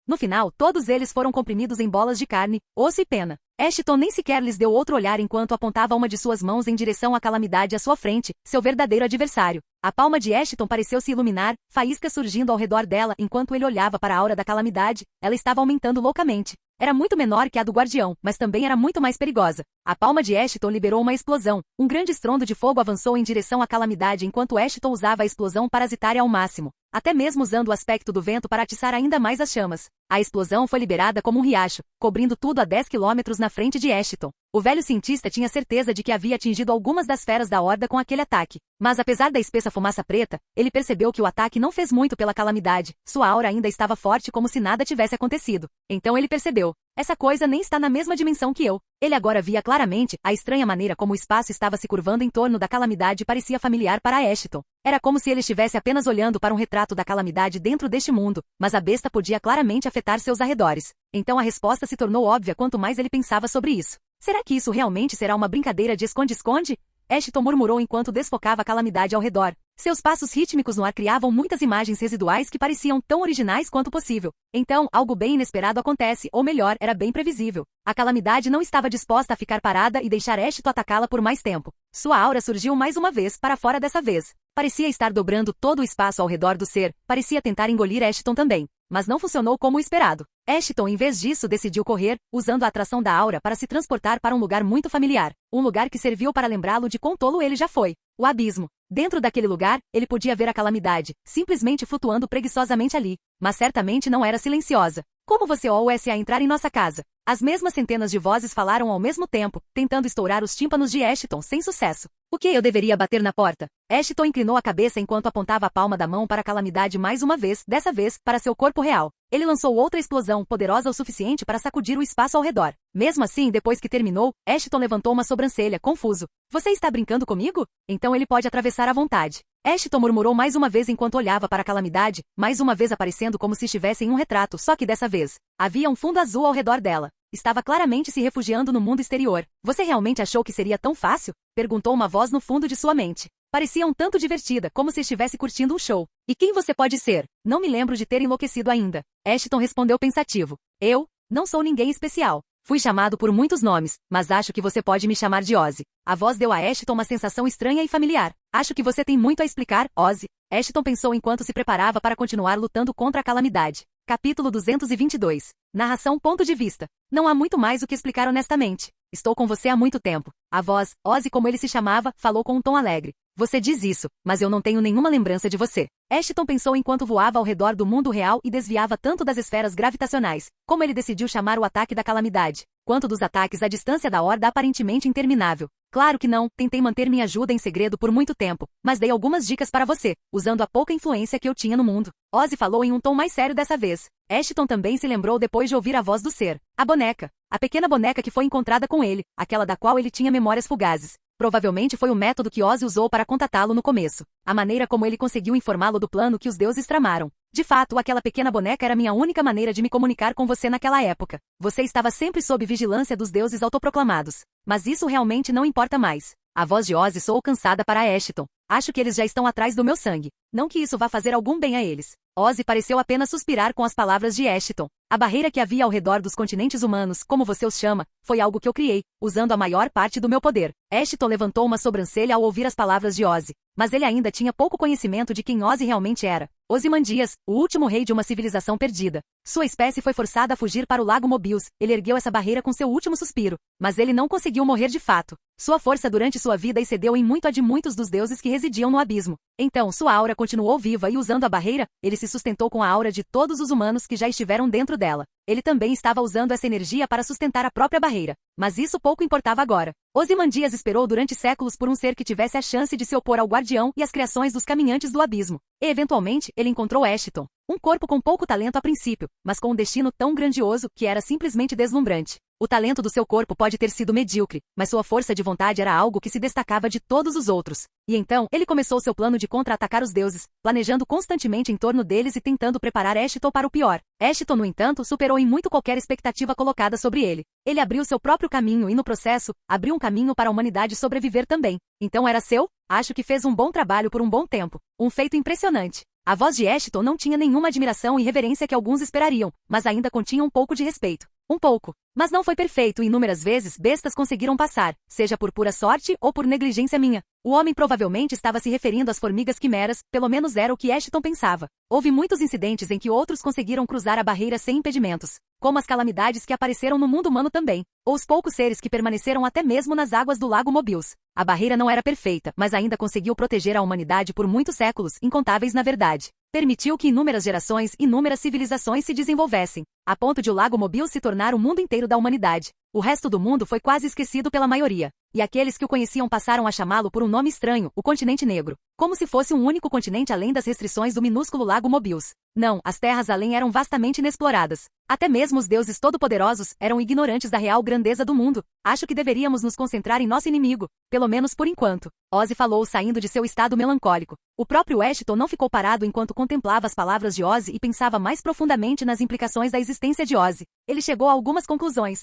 No final, todos eles foram comprimidos em bolas de carne, osso e pena. Ashton nem sequer lhes deu outro olhar enquanto apontava uma de suas mãos em direção à calamidade à sua frente, seu verdadeiro adversário. A palma de Ashton pareceu se iluminar, faíscas surgindo ao redor dela enquanto ele olhava para a aura da calamidade. Ela estava aumentando loucamente. Era muito menor que a do guardião, mas também era muito mais perigosa. A palma de Ashton liberou uma explosão. Um grande estrondo de fogo avançou em direção à calamidade enquanto Ashton usava a explosão parasitária ao máximo, até mesmo usando o aspecto do vento para atiçar ainda mais as chamas. A explosão foi liberada como um riacho, cobrindo tudo a 10 quilômetros na frente de Ashton. O velho cientista tinha certeza de que havia atingido algumas das feras da horda com aquele ataque. Mas apesar da espessa fumaça preta, ele percebeu que o ataque não fez muito pela calamidade. Sua aura ainda estava forte como se nada tivesse acontecido. Então ele percebeu. Essa coisa nem está na mesma dimensão que eu. Ele agora via claramente a estranha maneira como o espaço estava se curvando em torno da calamidade parecia familiar para Ashton. Era como se ele estivesse apenas olhando para um retrato da calamidade dentro deste mundo, mas a besta podia claramente afetar seus arredores. Então a resposta se tornou óbvia quanto mais ele pensava sobre isso. Será que isso realmente será uma brincadeira de esconde-esconde? Ashton murmurou enquanto desfocava a calamidade ao redor. Seus passos rítmicos no ar criavam muitas imagens residuais que pareciam tão originais quanto possível. Então, algo bem inesperado acontece, ou melhor, era bem previsível. A calamidade não estava disposta a ficar parada e deixar Ashton atacá-la por mais tempo. Sua aura surgiu mais uma vez, para fora dessa vez. Parecia estar dobrando todo o espaço ao redor do ser, parecia tentar engolir Ashton também. Mas não funcionou como esperado. Ashton, em vez disso, decidiu correr, usando a atração da aura para se transportar para um lugar muito familiar. Um lugar que serviu para lembrá-lo de quão tolo ele já foi. O abismo. Dentro daquele lugar, ele podia ver a calamidade, simplesmente flutuando preguiçosamente ali. Mas certamente não era silenciosa. Como você ousa entrar em nossa casa? As mesmas centenas de vozes falaram ao mesmo tempo, tentando estourar os tímpanos de Ashton sem sucesso. O que eu deveria bater na porta? Ashton inclinou a cabeça enquanto apontava a palma da mão para a calamidade mais uma vez, dessa vez, para seu corpo real. Ele lançou outra explosão, poderosa o suficiente para sacudir o espaço ao redor. Mesmo assim, depois que terminou, Ashton levantou uma sobrancelha, confuso. Você está brincando comigo? Então ele pode atravessar à vontade. Ashton murmurou mais uma vez enquanto olhava para a calamidade, mais uma vez aparecendo como se estivesse em um retrato, só que dessa vez, havia um fundo azul ao redor dela. Estava claramente se refugiando no mundo exterior. Você realmente achou que seria tão fácil? Perguntou uma voz no fundo de sua mente. Parecia um tanto divertida, como se estivesse curtindo um show. E quem você pode ser? Não me lembro de ter enlouquecido ainda. Ashton respondeu pensativo. Eu? Não sou ninguém especial. Fui chamado por muitos nomes, mas acho que você pode me chamar de Ozzy. A voz deu a Ashton uma sensação estranha e familiar. Acho que você tem muito a explicar, Ozzy. Ashton pensou enquanto se preparava para continuar lutando contra a calamidade. Capítulo 222. Narração ponto de vista. Não há muito mais o que explicar honestamente. Estou com você há muito tempo. A voz, Ozzy como ele se chamava, falou com um tom alegre. Você diz isso, mas eu não tenho nenhuma lembrança de você. Ashton pensou enquanto voava ao redor do mundo real e desviava tanto das esferas gravitacionais, como ele decidiu chamar o ataque da calamidade, quanto dos ataques à distância da horda aparentemente interminável. Claro que não, tentei manter minha ajuda em segredo por muito tempo, mas dei algumas dicas para você, usando a pouca influência que eu tinha no mundo. Ozzy falou em um tom mais sério dessa vez. Ashton também se lembrou depois de ouvir a voz do ser. A boneca. A pequena boneca que foi encontrada com ele, aquela da qual ele tinha memórias fugazes. Provavelmente foi o método que Ozzy usou para contatá-lo no começo. A maneira como ele conseguiu informá-lo do plano que os deuses tramaram. De fato, aquela pequena boneca era minha única maneira de me comunicar com você naquela época. Você estava sempre sob vigilância dos deuses autoproclamados. Mas isso realmente não importa mais. A voz de Ozzy soou cansada para Ashton. Acho que eles já estão atrás do meu sangue. Não que isso vá fazer algum bem a eles. Ozzy pareceu apenas suspirar com as palavras de Ashton. A barreira que havia ao redor dos continentes humanos, como você os chama, foi algo que eu criei, usando a maior parte do meu poder. Ashton levantou uma sobrancelha ao ouvir as palavras de Ozzy. Mas ele ainda tinha pouco conhecimento de quem Ozzy realmente era. Ozymandias, o último rei de uma civilização perdida. Sua espécie foi forçada a fugir para o Lago Mobius. Ele ergueu essa barreira com seu último suspiro. Mas ele não conseguiu morrer de fato. Sua força durante sua vida excedeu em muito a de muitos dos deuses que residiam no abismo. Então sua aura continuou viva e usando a barreira, ele se sustentou com a aura de todos os humanos que já estiveram dentro dela. Ele também estava usando essa energia para sustentar a própria barreira. Mas isso pouco importava agora. Ozymandias esperou durante séculos por um ser que tivesse a chance de se opor ao guardião e às criações dos caminhantes do abismo. E eventualmente, ele encontrou Ashton. Um corpo com pouco talento a princípio, mas com um destino tão grandioso que era simplesmente deslumbrante. O talento do seu corpo pode ter sido medíocre, mas sua força de vontade era algo que se destacava de todos os outros. E então, ele começou seu plano de contra-atacar os deuses, planejando constantemente em torno deles e tentando preparar Ashton para o pior. Ashton, no entanto, superou em muito qualquer expectativa colocada sobre ele. Ele abriu seu próprio caminho e, no processo, abriu um caminho para a humanidade sobreviver também. Então era seu? Acho que fez um bom trabalho por um bom tempo. Um feito impressionante. A voz de Ashton não tinha nenhuma admiração e reverência que alguns esperariam, mas ainda continha um pouco de respeito. Um pouco. Mas não foi perfeito e inúmeras vezes bestas conseguiram passar, seja por pura sorte ou por negligência minha. O homem provavelmente estava se referindo às formigas quimeras, pelo menos era o que Ashton pensava. Houve muitos incidentes em que outros conseguiram cruzar a barreira sem impedimentos, como as calamidades que apareceram no mundo humano também, ou os poucos seres que permaneceram até mesmo nas águas do lago Mobius. A barreira não era perfeita, mas ainda conseguiu proteger a humanidade por muitos séculos, incontáveis na verdade. Permitiu que inúmeras gerações, inúmeras civilizações se desenvolvessem, a ponto de o lago Mobius se tornar o mundo inteiro da humanidade. O resto do mundo foi quase esquecido pela maioria, e aqueles que o conheciam passaram a chamá-lo por um nome estranho, o continente negro, como se fosse um único continente além das restrições do minúsculo lago Mobius. Não, as terras além eram vastamente inexploradas. Até mesmo os deuses todo-poderosos eram ignorantes da real grandeza do mundo. Acho que deveríamos nos concentrar em nosso inimigo, pelo menos por enquanto. Ozzy falou saindo de seu estado melancólico. O próprio Ashton não ficou parado enquanto contemplava as palavras de Ozzy e pensava mais profundamente nas implicações da existência de Ozzy. Ele chegou a algumas conclusões.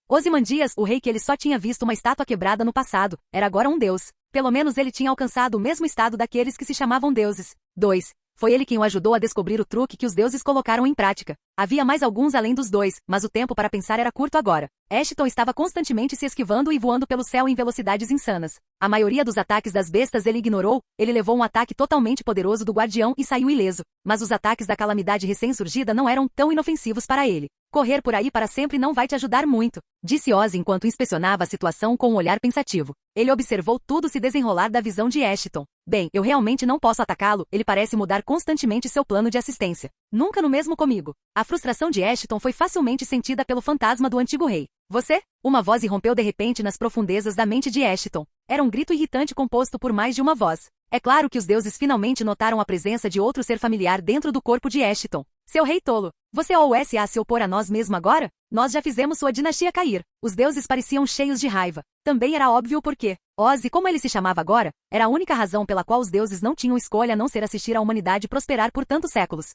Ozymandias, o rei que ele só tinha visto uma estátua quebrada no passado, era agora um deus. Pelo menos ele tinha alcançado o mesmo estado daqueles que se chamavam deuses. 2. Foi ele quem o ajudou a descobrir o truque que os deuses colocaram em prática. Havia mais alguns além dos dois, mas o tempo para pensar era curto agora. Ashton estava constantemente se esquivando e voando pelo céu em velocidades insanas. A maioria dos ataques das bestas ele ignorou, ele levou um ataque totalmente poderoso do guardião e saiu ileso. Mas os ataques da calamidade recém-surgida não eram tão inofensivos para ele. Correr por aí para sempre não vai te ajudar muito, disse Ozzy enquanto inspecionava a situação com um olhar pensativo. Ele observou tudo se desenrolar da visão de Ashton. Bem, eu realmente não posso atacá-lo, ele parece mudar constantemente seu plano de assistência. Nunca no mesmo comigo. A frustração de Ashton foi facilmente sentida pelo fantasma do antigo rei. Você? Uma voz irrompeu de repente nas profundezas da mente de Ashton. Era um grito irritante composto por mais de uma voz. É claro que os deuses finalmente notaram a presença de outro ser familiar dentro do corpo de Ashton. Seu rei tolo, você ousa a se opor a nós mesmo agora? Nós já fizemos sua dinastia cair. Os deuses pareciam cheios de raiva. Também era óbvio o porquê. Ozzy, como ele se chamava agora, era a única razão pela qual os deuses não tinham escolha a não ser assistir a humanidade prosperar por tantos séculos.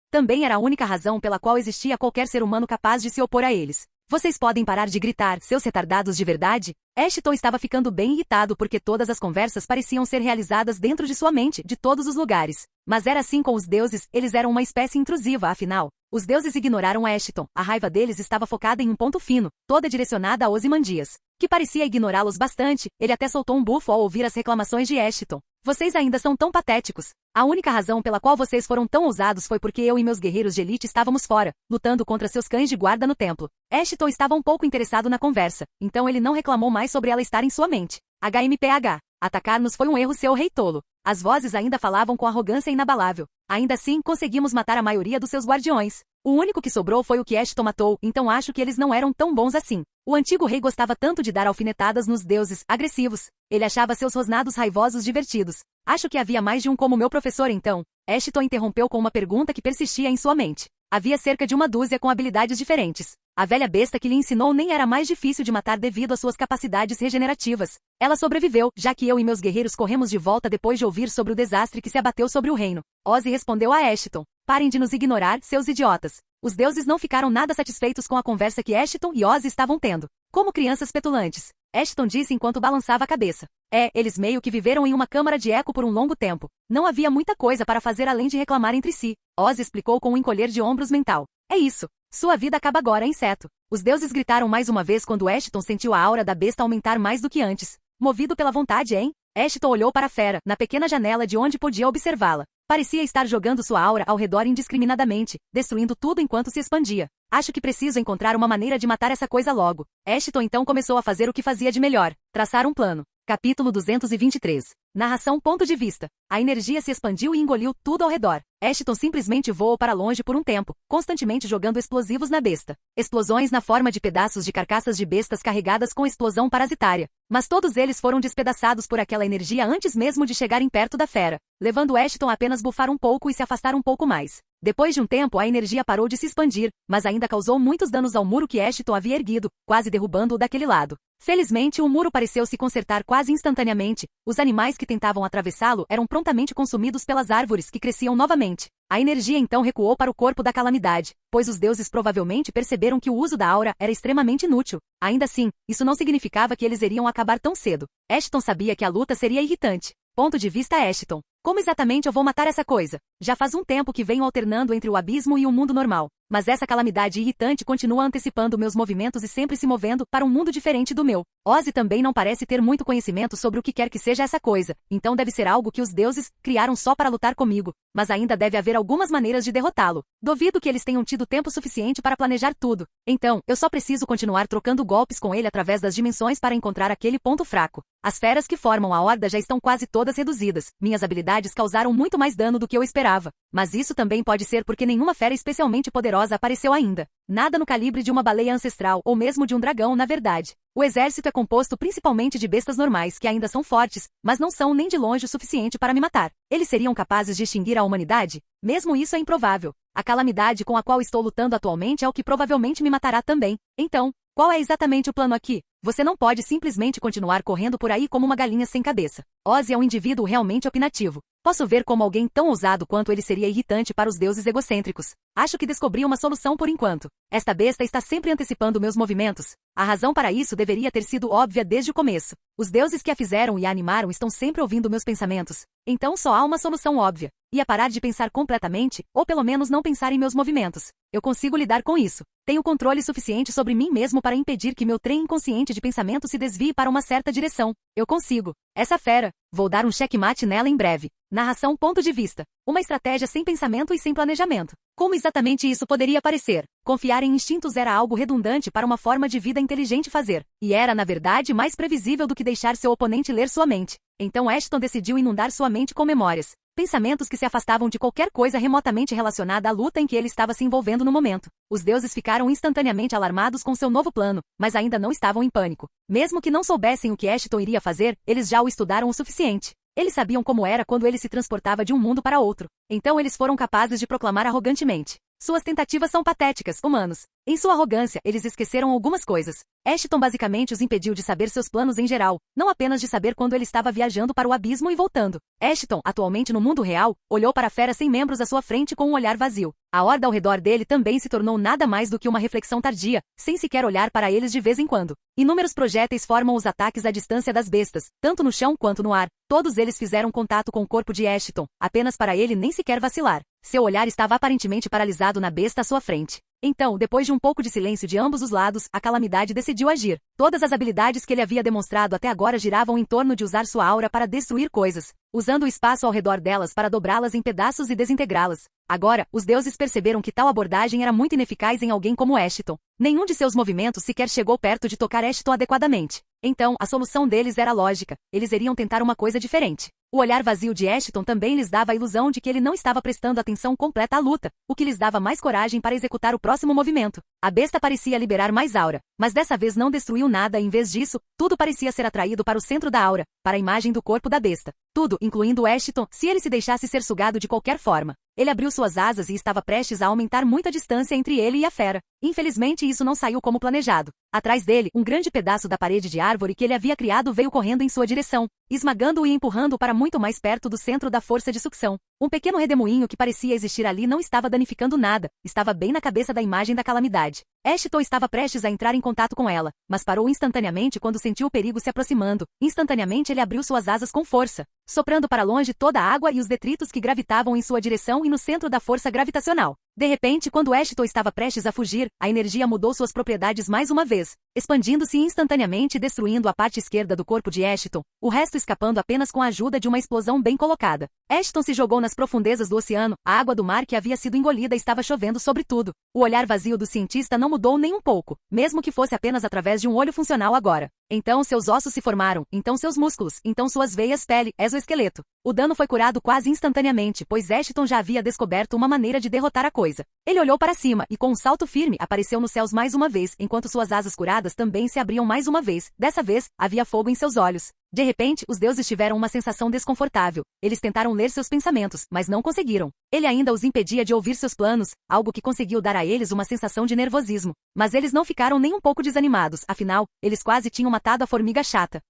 Também era a única razão pela qual existia qualquer ser humano capaz de se opor a eles. Vocês podem parar de gritar, seus retardados de verdade? Ashton estava ficando bem irritado porque todas as conversas pareciam ser realizadas dentro de sua mente, de todos os lugares. Mas era assim com os deuses, eles eram uma espécie intrusiva, afinal. Os deuses ignoraram Ashton, a raiva deles estava focada em um ponto fino, toda direcionada a Ozymandias, que parecia ignorá-los bastante. Ele até soltou um bufo ao ouvir as reclamações de Ashton. Vocês ainda são tão patéticos. A única razão pela qual vocês foram tão ousados foi porque eu e meus guerreiros de elite estávamos fora, lutando contra seus cães de guarda no templo. Ashton estava um pouco interessado na conversa, então ele não reclamou mais sobre ela estar em sua mente. HMPH. Atacar-nos foi um erro, seu rei tolo. As vozes ainda falavam com arrogância inabalável. Ainda assim, conseguimos matar a maioria dos seus guardiões. O único que sobrou foi o que Ashton matou, então acho que eles não eram tão bons assim. O antigo rei gostava tanto de dar alfinetadas nos deuses agressivos. Ele achava seus rosnados raivosos divertidos. Acho que havia mais de um como meu professor então. Ashton interrompeu com uma pergunta que persistia em sua mente. Havia cerca de uma dúzia com habilidades diferentes. A velha besta que lhe ensinou nem era mais difícil de matar devido às suas capacidades regenerativas. Ela sobreviveu, já que eu e meus guerreiros corremos de volta depois de ouvir sobre o desastre que se abateu sobre o reino. Ozzy respondeu a Ashton. Parem de nos ignorar, seus idiotas. Os deuses não ficaram nada satisfeitos com a conversa que Ashton e Ozzy estavam tendo. Como crianças petulantes. Ashton disse enquanto balançava a cabeça. Eles meio que viveram em uma câmara de eco por um longo tempo. Não havia muita coisa para fazer além de reclamar entre si. Ozzy explicou com um encolher de ombros mental. É isso. Sua vida acaba agora, inseto. Os deuses gritaram mais uma vez quando Ashton sentiu a aura da besta aumentar mais do que antes. Movido pela vontade, hein? Ashton olhou para a fera, na pequena janela de onde podia observá-la. Parecia estar jogando sua aura ao redor indiscriminadamente, destruindo tudo enquanto se expandia. Acho que preciso encontrar uma maneira de matar essa coisa logo. Ashton então começou a fazer o que fazia de melhor, traçar um plano. Capítulo 223. Narração. Ponto de vista. A energia se expandiu e engoliu tudo ao redor. Ashton simplesmente voou para longe por um tempo, constantemente jogando explosivos na besta. Explosões na forma de pedaços de carcaças de bestas carregadas com explosão parasitária. Mas todos eles foram despedaçados por aquela energia antes mesmo de chegarem perto da fera, levando Ashton a apenas bufar um pouco e se afastar um pouco mais. Depois de um tempo a energia parou de se expandir, mas ainda causou muitos danos ao muro que Ashton havia erguido, quase derrubando-o daquele lado. Felizmente o muro pareceu se consertar quase instantaneamente. Os animais que tentavam atravessá-lo eram prontamente consumidos pelas árvores que cresciam novamente. A energia então recuou para o corpo da calamidade, pois os deuses provavelmente perceberam que o uso da aura era extremamente inútil. Ainda assim, isso não significava que eles iriam acabar tão cedo. Ashton sabia que a luta seria irritante. Ponto de vista Ashton. Como exatamente eu vou matar essa coisa? Já faz um tempo que venho alternando entre o abismo e o mundo normal. Mas essa calamidade irritante continua antecipando meus movimentos e sempre se movendo para um mundo diferente do meu. Ozzy também não parece ter muito conhecimento sobre o que quer que seja essa coisa, então deve ser algo que os deuses criaram só para lutar comigo, mas ainda deve haver algumas maneiras de derrotá-lo. Duvido que eles tenham tido tempo suficiente para planejar tudo. Então, eu só preciso continuar trocando golpes com ele através das dimensões para encontrar aquele ponto fraco. As feras que formam a horda já estão quase todas reduzidas. Minhas habilidades causaram muito mais dano do que eu esperava. Mas isso também pode ser porque nenhuma fera especialmente poderosa apareceu ainda. Nada no calibre de uma baleia ancestral ou mesmo de um dragão, na verdade. O exército é composto principalmente de bestas normais que ainda são fortes, mas não são nem de longe o suficiente para me matar. Eles seriam capazes de extinguir a humanidade? Mesmo isso é improvável. A calamidade com a qual estou lutando atualmente é o que provavelmente me matará também. Então, qual é exatamente o plano aqui? Você não pode simplesmente continuar correndo por aí como uma galinha sem cabeça. Ozzy é um indivíduo realmente opinativo. Posso ver como alguém tão ousado quanto ele seria irritante para os deuses egocêntricos. Acho que descobri uma solução por enquanto. Esta besta está sempre antecipando meus movimentos. A razão para isso deveria ter sido óbvia desde o começo. Os deuses que a fizeram e a animaram estão sempre ouvindo meus pensamentos. Então só há uma solução óbvia. Ia parar de pensar completamente, ou pelo menos não pensar em meus movimentos. Eu consigo lidar com isso. Tenho controle suficiente sobre mim mesmo para impedir que meu trem inconsciente de pensamento se desvie para uma certa direção. Eu consigo. Essa fera. Vou dar um checkmate nela em breve. Narração ponto de vista. Uma estratégia sem pensamento e sem planejamento. Como exatamente isso poderia parecer? Confiar em instintos era algo redundante para uma forma de vida inteligente fazer. E era, na verdade, mais previsível do que deixar seu oponente ler sua mente. Então Ashton decidiu inundar sua mente com memórias. Pensamentos que se afastavam de qualquer coisa remotamente relacionada à luta em que ele estava se envolvendo no momento. Os deuses ficaram instantaneamente alarmados com seu novo plano, mas ainda não estavam em pânico. Mesmo que não soubessem o que Ashton iria fazer, eles já o estudaram o suficiente. Eles sabiam como era quando ele se transportava de um mundo para outro. Então eles foram capazes de proclamar arrogantemente: suas tentativas são patéticas, humanos. Em sua arrogância, eles esqueceram algumas coisas. Ashton basicamente os impediu de saber seus planos em geral, não apenas de saber quando ele estava viajando para o abismo e voltando. Ashton, atualmente no mundo real, olhou para a fera sem membros à sua frente com um olhar vazio. A horda ao redor dele também se tornou nada mais do que uma reflexão tardia, sem sequer olhar para eles de vez em quando. Inúmeros projéteis formam os ataques à distância das bestas, tanto no chão quanto no ar. Todos eles fizeram contato com o corpo de Ashton, apenas para ele nem sequer vacilar. Seu olhar estava aparentemente paralisado na besta à sua frente. Então, depois de um pouco de silêncio de ambos os lados, a calamidade decidiu agir. Todas as habilidades que ele havia demonstrado até agora giravam em torno de usar sua aura para destruir coisas, usando o espaço ao redor delas para dobrá-las em pedaços e desintegrá-las. Agora, os deuses perceberam que tal abordagem era muito ineficaz em alguém como Ashton. Nenhum de seus movimentos sequer chegou perto de tocar Ashton adequadamente. Então, a solução deles era lógica. Eles iriam tentar uma coisa diferente. O olhar vazio de Ashton também lhes dava a ilusão de que ele não estava prestando atenção completa à luta, o que lhes dava mais coragem para executar o próximo movimento. A besta parecia liberar mais aura, mas dessa vez não destruiu nada e em vez disso, tudo parecia ser atraído para o centro da aura, para a imagem do corpo da besta. Tudo, incluindo Ashton, se ele se deixasse ser sugado de qualquer forma. Ele abriu suas asas e estava prestes a aumentar muito a distância entre ele e a fera. Infelizmente isso não saiu como planejado. Atrás dele, um grande pedaço da parede de árvore que ele havia criado veio correndo em sua direção, esmagando-o e empurrando-o para muito mais perto do centro da força de sucção. Um pequeno redemoinho que parecia existir ali não estava danificando nada, estava bem na cabeça da imagem da calamidade. Ashton estava prestes a entrar em contato com ela, mas parou instantaneamente quando sentiu o perigo se aproximando. Instantaneamente ele abriu suas asas com força, soprando para longe toda a água e os detritos que gravitavam em sua direção e no centro da força gravitacional. De repente, quando Ashton estava prestes a fugir, a energia mudou suas propriedades mais uma vez, expandindo-se instantaneamente e destruindo a parte esquerda do corpo de Ashton, o resto escapando apenas com a ajuda de uma explosão bem colocada. Ashton se jogou nas profundezas do oceano, a água do mar que havia sido engolida estava chovendo sobre tudo. O olhar vazio do cientista não mudou nem um pouco, mesmo que fosse apenas através de um olho funcional agora. Então seus ossos se formaram, então seus músculos, então suas veias, pele, exoesqueleto. O dano foi curado quase instantaneamente, pois Ashton já havia descoberto uma maneira de derrotar a coisa. Ele olhou para cima e com um salto firme apareceu nos céus mais uma vez, enquanto suas asas curadas também se abriam mais uma vez. Dessa vez, havia fogo em seus olhos. De repente, os deuses tiveram uma sensação desconfortável. Eles tentaram ler seus pensamentos, mas não conseguiram. Ele ainda os impedia de ouvir seus planos, algo que conseguiu dar a eles uma sensação de nervosismo. Mas eles não ficaram nem um pouco desanimados, afinal, eles quase tinham matado a formiga chata.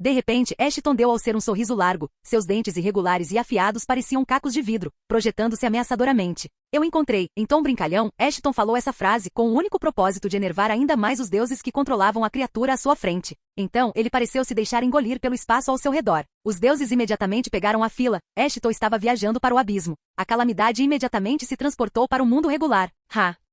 De repente, Ashton deu ao ser um sorriso largo. Seus dentes irregulares e afiados pareciam cacos de vidro, projetando-se ameaçadoramente. Eu encontrei. Em tom brincalhão, Ashton falou essa frase com o único propósito de enervar ainda mais os deuses que controlavam a criatura à sua frente. Então, ele pareceu se deixar engolir pelo espaço ao seu redor. Os deuses imediatamente pegaram a fila. Ashton estava viajando para o abismo. A calamidade imediatamente se transportou para o mundo regular.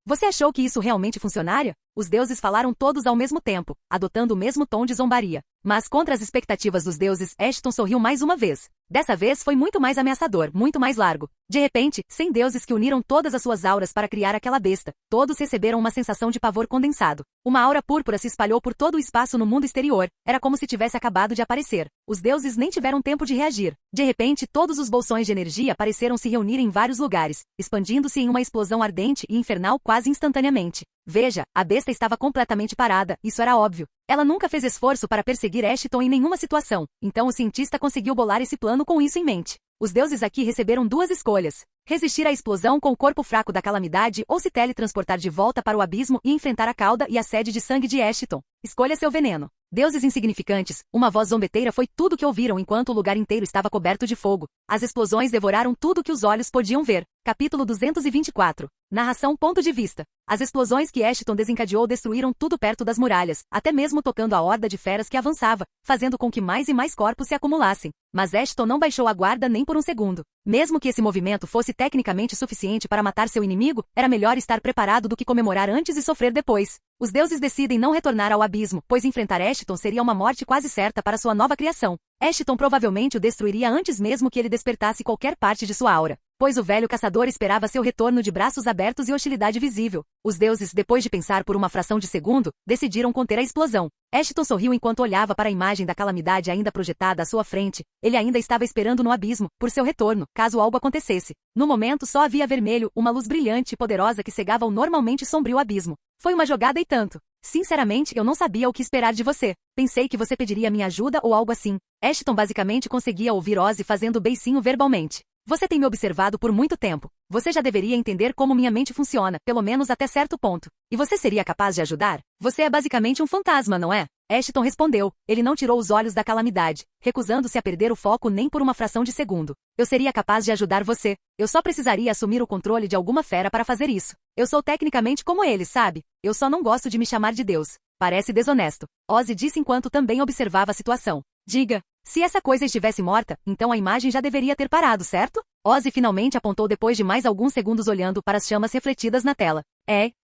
Você achou que isso realmente funcionaria? Os deuses falaram todos ao mesmo tempo, adotando o mesmo tom de zombaria. Mas contra as expectativas dos deuses, Ashton sorriu mais uma vez. Dessa vez foi muito mais ameaçador, muito mais largo. De repente, 100 deuses que uniram todas as suas auras para criar aquela besta. Todos receberam uma sensação de pavor condensado. Uma aura púrpura se espalhou por todo o espaço no mundo exterior. Era como se tivesse acabado de aparecer. Os deuses nem tiveram tempo de reagir. De repente, todos os bolsões de energia pareceram se reunir em vários lugares, expandindo-se em uma explosão ardente e infernal quase instantaneamente. Veja, a besta estava completamente parada, isso era óbvio. Ela nunca fez esforço para perseguir Ashton em nenhuma situação, então o cientista conseguiu bolar esse plano com isso em mente. Os deuses aqui receberam duas escolhas: resistir à explosão com o corpo fraco da calamidade ou se teletransportar de volta para o abismo e enfrentar a cauda e a sede de sangue de Ashton. Escolha seu veneno. Deuses insignificantes, uma voz zombeteira foi tudo que ouviram enquanto o lugar inteiro estava coberto de fogo. As explosões devoraram tudo que os olhos podiam ver. Capítulo 224. Narração ponto de vista. As explosões que Ashton desencadeou destruíram tudo perto das muralhas, até mesmo tocando a horda de feras que avançava, fazendo com que mais e mais corpos se acumulassem. Mas Ashton não baixou a guarda nem por um segundo. Mesmo que esse movimento fosse tecnicamente suficiente para matar seu inimigo, era melhor estar preparado do que comemorar antes e sofrer depois. Os deuses decidem não retornar ao abismo, pois enfrentar Ashton seria uma morte quase certa para sua nova criação. Ashton provavelmente o destruiria antes mesmo que ele despertasse qualquer parte de sua aura, pois o velho caçador esperava seu retorno de braços abertos e hostilidade visível. Os deuses, depois de pensar por uma fração de segundo, decidiram conter a explosão. Ashton sorriu enquanto olhava para a imagem da calamidade ainda projetada à sua frente. Ele ainda estava esperando no abismo, por seu retorno, caso algo acontecesse. No momento só havia vermelho, uma luz brilhante e poderosa que cegava o normalmente sombrio abismo. Foi uma jogada e tanto. Sinceramente, eu não sabia o que esperar de você. Pensei que você pediria minha ajuda ou algo assim. Ashton basicamente conseguia ouvir Ozzy fazendo beicinho verbalmente. Você tem me observado por muito tempo. Você já deveria entender como minha mente funciona, pelo menos até certo ponto. E você seria capaz de ajudar? Você é basicamente um fantasma, não é? Ashton respondeu. Ele não tirou os olhos da calamidade, recusando-se a perder o foco nem por uma fração de segundo. Eu seria capaz de ajudar você. Eu só precisaria assumir o controle de alguma fera para fazer isso. Eu sou tecnicamente como ele, sabe? Eu só não gosto de me chamar de Deus. Parece desonesto. Ozzy disse enquanto também observava a situação. Diga, se essa coisa estivesse morta, então a imagem já deveria ter parado, certo? Ozzy finalmente apontou depois de mais alguns segundos olhando para as chamas refletidas na tela.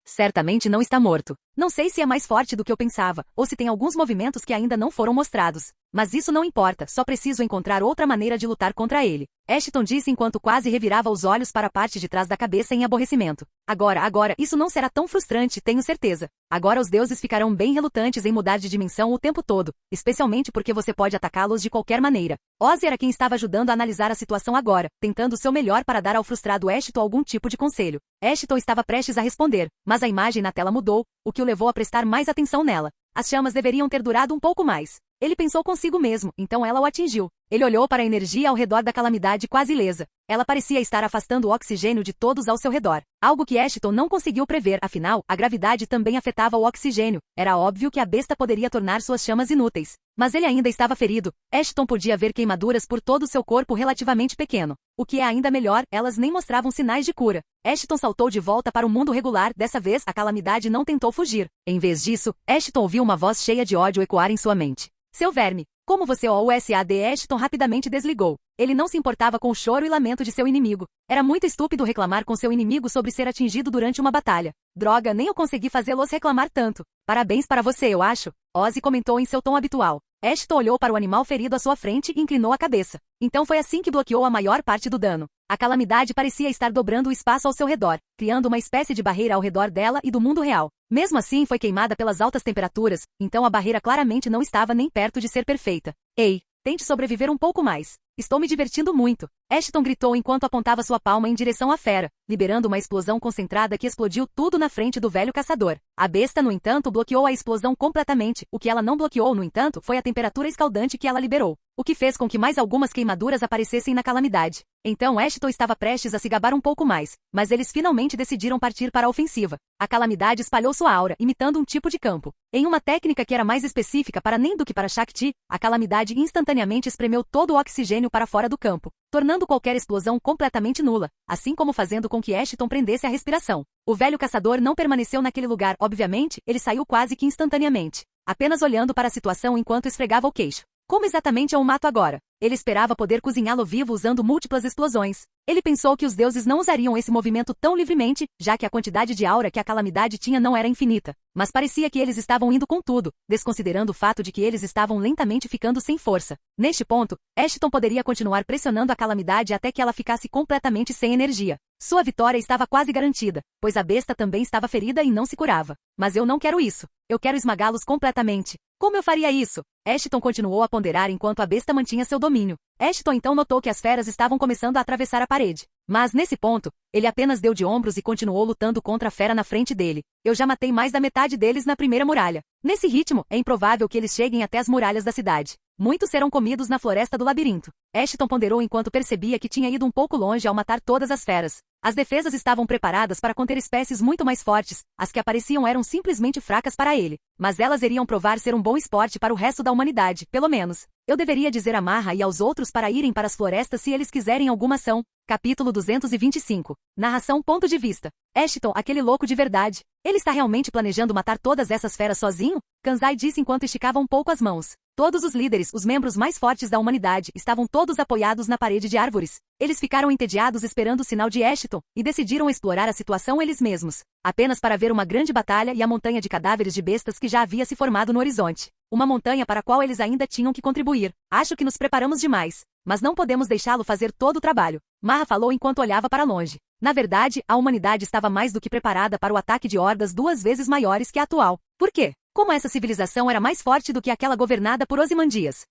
Certamente não está morto. Não sei se é mais forte do que eu pensava, ou se tem alguns movimentos que ainda não foram mostrados. Mas isso não importa, só preciso encontrar outra maneira de lutar contra ele. Ashton disse enquanto quase revirava os olhos para a parte de trás da cabeça em aborrecimento. Agora, isso não será tão frustrante, tenho certeza. Agora os deuses ficarão bem relutantes em mudar de dimensão o tempo todo, especialmente porque você pode atacá-los de qualquer maneira. Ozzy era quem estava ajudando a analisar a situação agora, tentando o seu melhor para dar ao frustrado Ashton algum tipo de conselho. Ashton estava prestes a responder, mas a imagem na tela mudou, o que o levou a prestar mais atenção nela. As chamas deveriam ter durado um pouco mais. Ele pensou consigo mesmo, então ela o atingiu. Ele olhou para a energia ao redor da calamidade quase ilesa. Ela parecia estar afastando o oxigênio de todos ao seu redor. Algo que Ashton não conseguiu prever, afinal, a gravidade também afetava o oxigênio. Era óbvio que a besta poderia tornar suas chamas inúteis. Mas ele ainda estava ferido. Ashton podia ver queimaduras por todo o seu corpo relativamente pequeno. O que é ainda melhor, elas nem mostravam sinais de cura. Ashton saltou de volta para o mundo regular, dessa vez a calamidade não tentou fugir. Em vez disso, Ashton ouviu uma voz cheia de ódio ecoar em sua mente. Seu verme! Como você OUSAD Ashton rapidamente desligou. Ele não se importava com o choro e lamento de seu inimigo. Era muito estúpido reclamar com seu inimigo sobre ser atingido durante uma batalha. Droga, nem eu consegui fazê-los reclamar tanto. Parabéns para você, eu acho. Ozzy comentou em seu tom habitual. Ashton olhou para o animal ferido à sua frente e inclinou a cabeça. Então foi assim que bloqueou a maior parte do dano. A calamidade parecia estar dobrando o espaço ao seu redor, criando uma espécie de barreira ao redor dela e do mundo real. Mesmo assim foi queimada pelas altas temperaturas, então a barreira claramente não estava nem perto de ser perfeita. Ei, tente sobreviver um pouco mais. Estou me divertindo muito. Ashton gritou enquanto apontava sua palma em direção à fera, liberando uma explosão concentrada que explodiu tudo na frente do velho caçador. A besta, no entanto, bloqueou a explosão completamente. O que ela não bloqueou, no entanto, foi a temperatura escaldante que ela liberou, o que fez com que mais algumas queimaduras aparecessem na calamidade. Então Ashton estava prestes a se gabar um pouco mais, mas eles finalmente decidiram partir para a ofensiva. A calamidade espalhou sua aura, imitando um tipo de campo. Em uma técnica que era mais específica para nem do que para Shakti, a calamidade instantaneamente espremeu todo o oxigênio para fora do campo, tornando qualquer explosão completamente nula, assim como fazendo com que Ashton prendesse a respiração. O velho caçador não permaneceu naquele lugar, obviamente, ele saiu quase que instantaneamente, apenas olhando para a situação enquanto esfregava o queixo. Como exatamente eu o mato agora? Ele esperava poder cozinhá-lo vivo usando múltiplas explosões. Ele pensou que os deuses não usariam esse movimento tão livremente, já que a quantidade de aura que a calamidade tinha não era infinita. Mas parecia que eles estavam indo com tudo, desconsiderando o fato de que eles estavam lentamente ficando sem força. Neste ponto, Ashton poderia continuar pressionando a calamidade até que ela ficasse completamente sem energia. Sua vitória estava quase garantida, pois a besta também estava ferida e não se curava. Mas eu não quero isso. Eu quero esmagá-los completamente. Como eu faria isso? Ashton continuou a ponderar enquanto a besta mantinha seu domínio. Ashton então notou que as feras estavam começando a atravessar a parede. Mas, nesse ponto, ele apenas deu de ombros e continuou lutando contra a fera na frente dele. Eu já matei mais da metade deles na primeira muralha. Nesse ritmo, é improvável que eles cheguem até as muralhas da cidade. Muitos serão comidos na floresta do labirinto. Ashton ponderou enquanto percebia que tinha ido um pouco longe ao matar todas as feras. As defesas estavam preparadas para conter espécies muito mais fortes, as que apareciam eram simplesmente fracas para ele. Mas elas iriam provar ser um bom esporte para o resto da humanidade, pelo menos. Eu deveria dizer a Marra e aos outros para irem para as florestas se eles quiserem alguma ação. Capítulo 225. Narração ponto de vista. Ashton, aquele louco de verdade. Ele está realmente planejando matar todas essas feras sozinho? Kanzai disse enquanto esticava um pouco as mãos. Todos os líderes, os membros mais fortes da humanidade, estavam todos apoiados na parede de árvores. Eles ficaram entediados esperando o sinal de Ashton, e decidiram explorar a situação eles mesmos. Apenas para ver uma grande batalha e a montanha de cadáveres de bestas que já havia se formado no horizonte. Uma montanha para a qual eles ainda tinham que contribuir. Acho que nos preparamos demais. Mas não podemos deixá-lo fazer todo o trabalho. Marra falou enquanto olhava para longe. Na verdade, a humanidade estava mais do que preparada para o ataque de hordas 2 vezes maiores que a atual. Por quê? Como essa civilização era mais forte do que aquela governada por Ozymandias?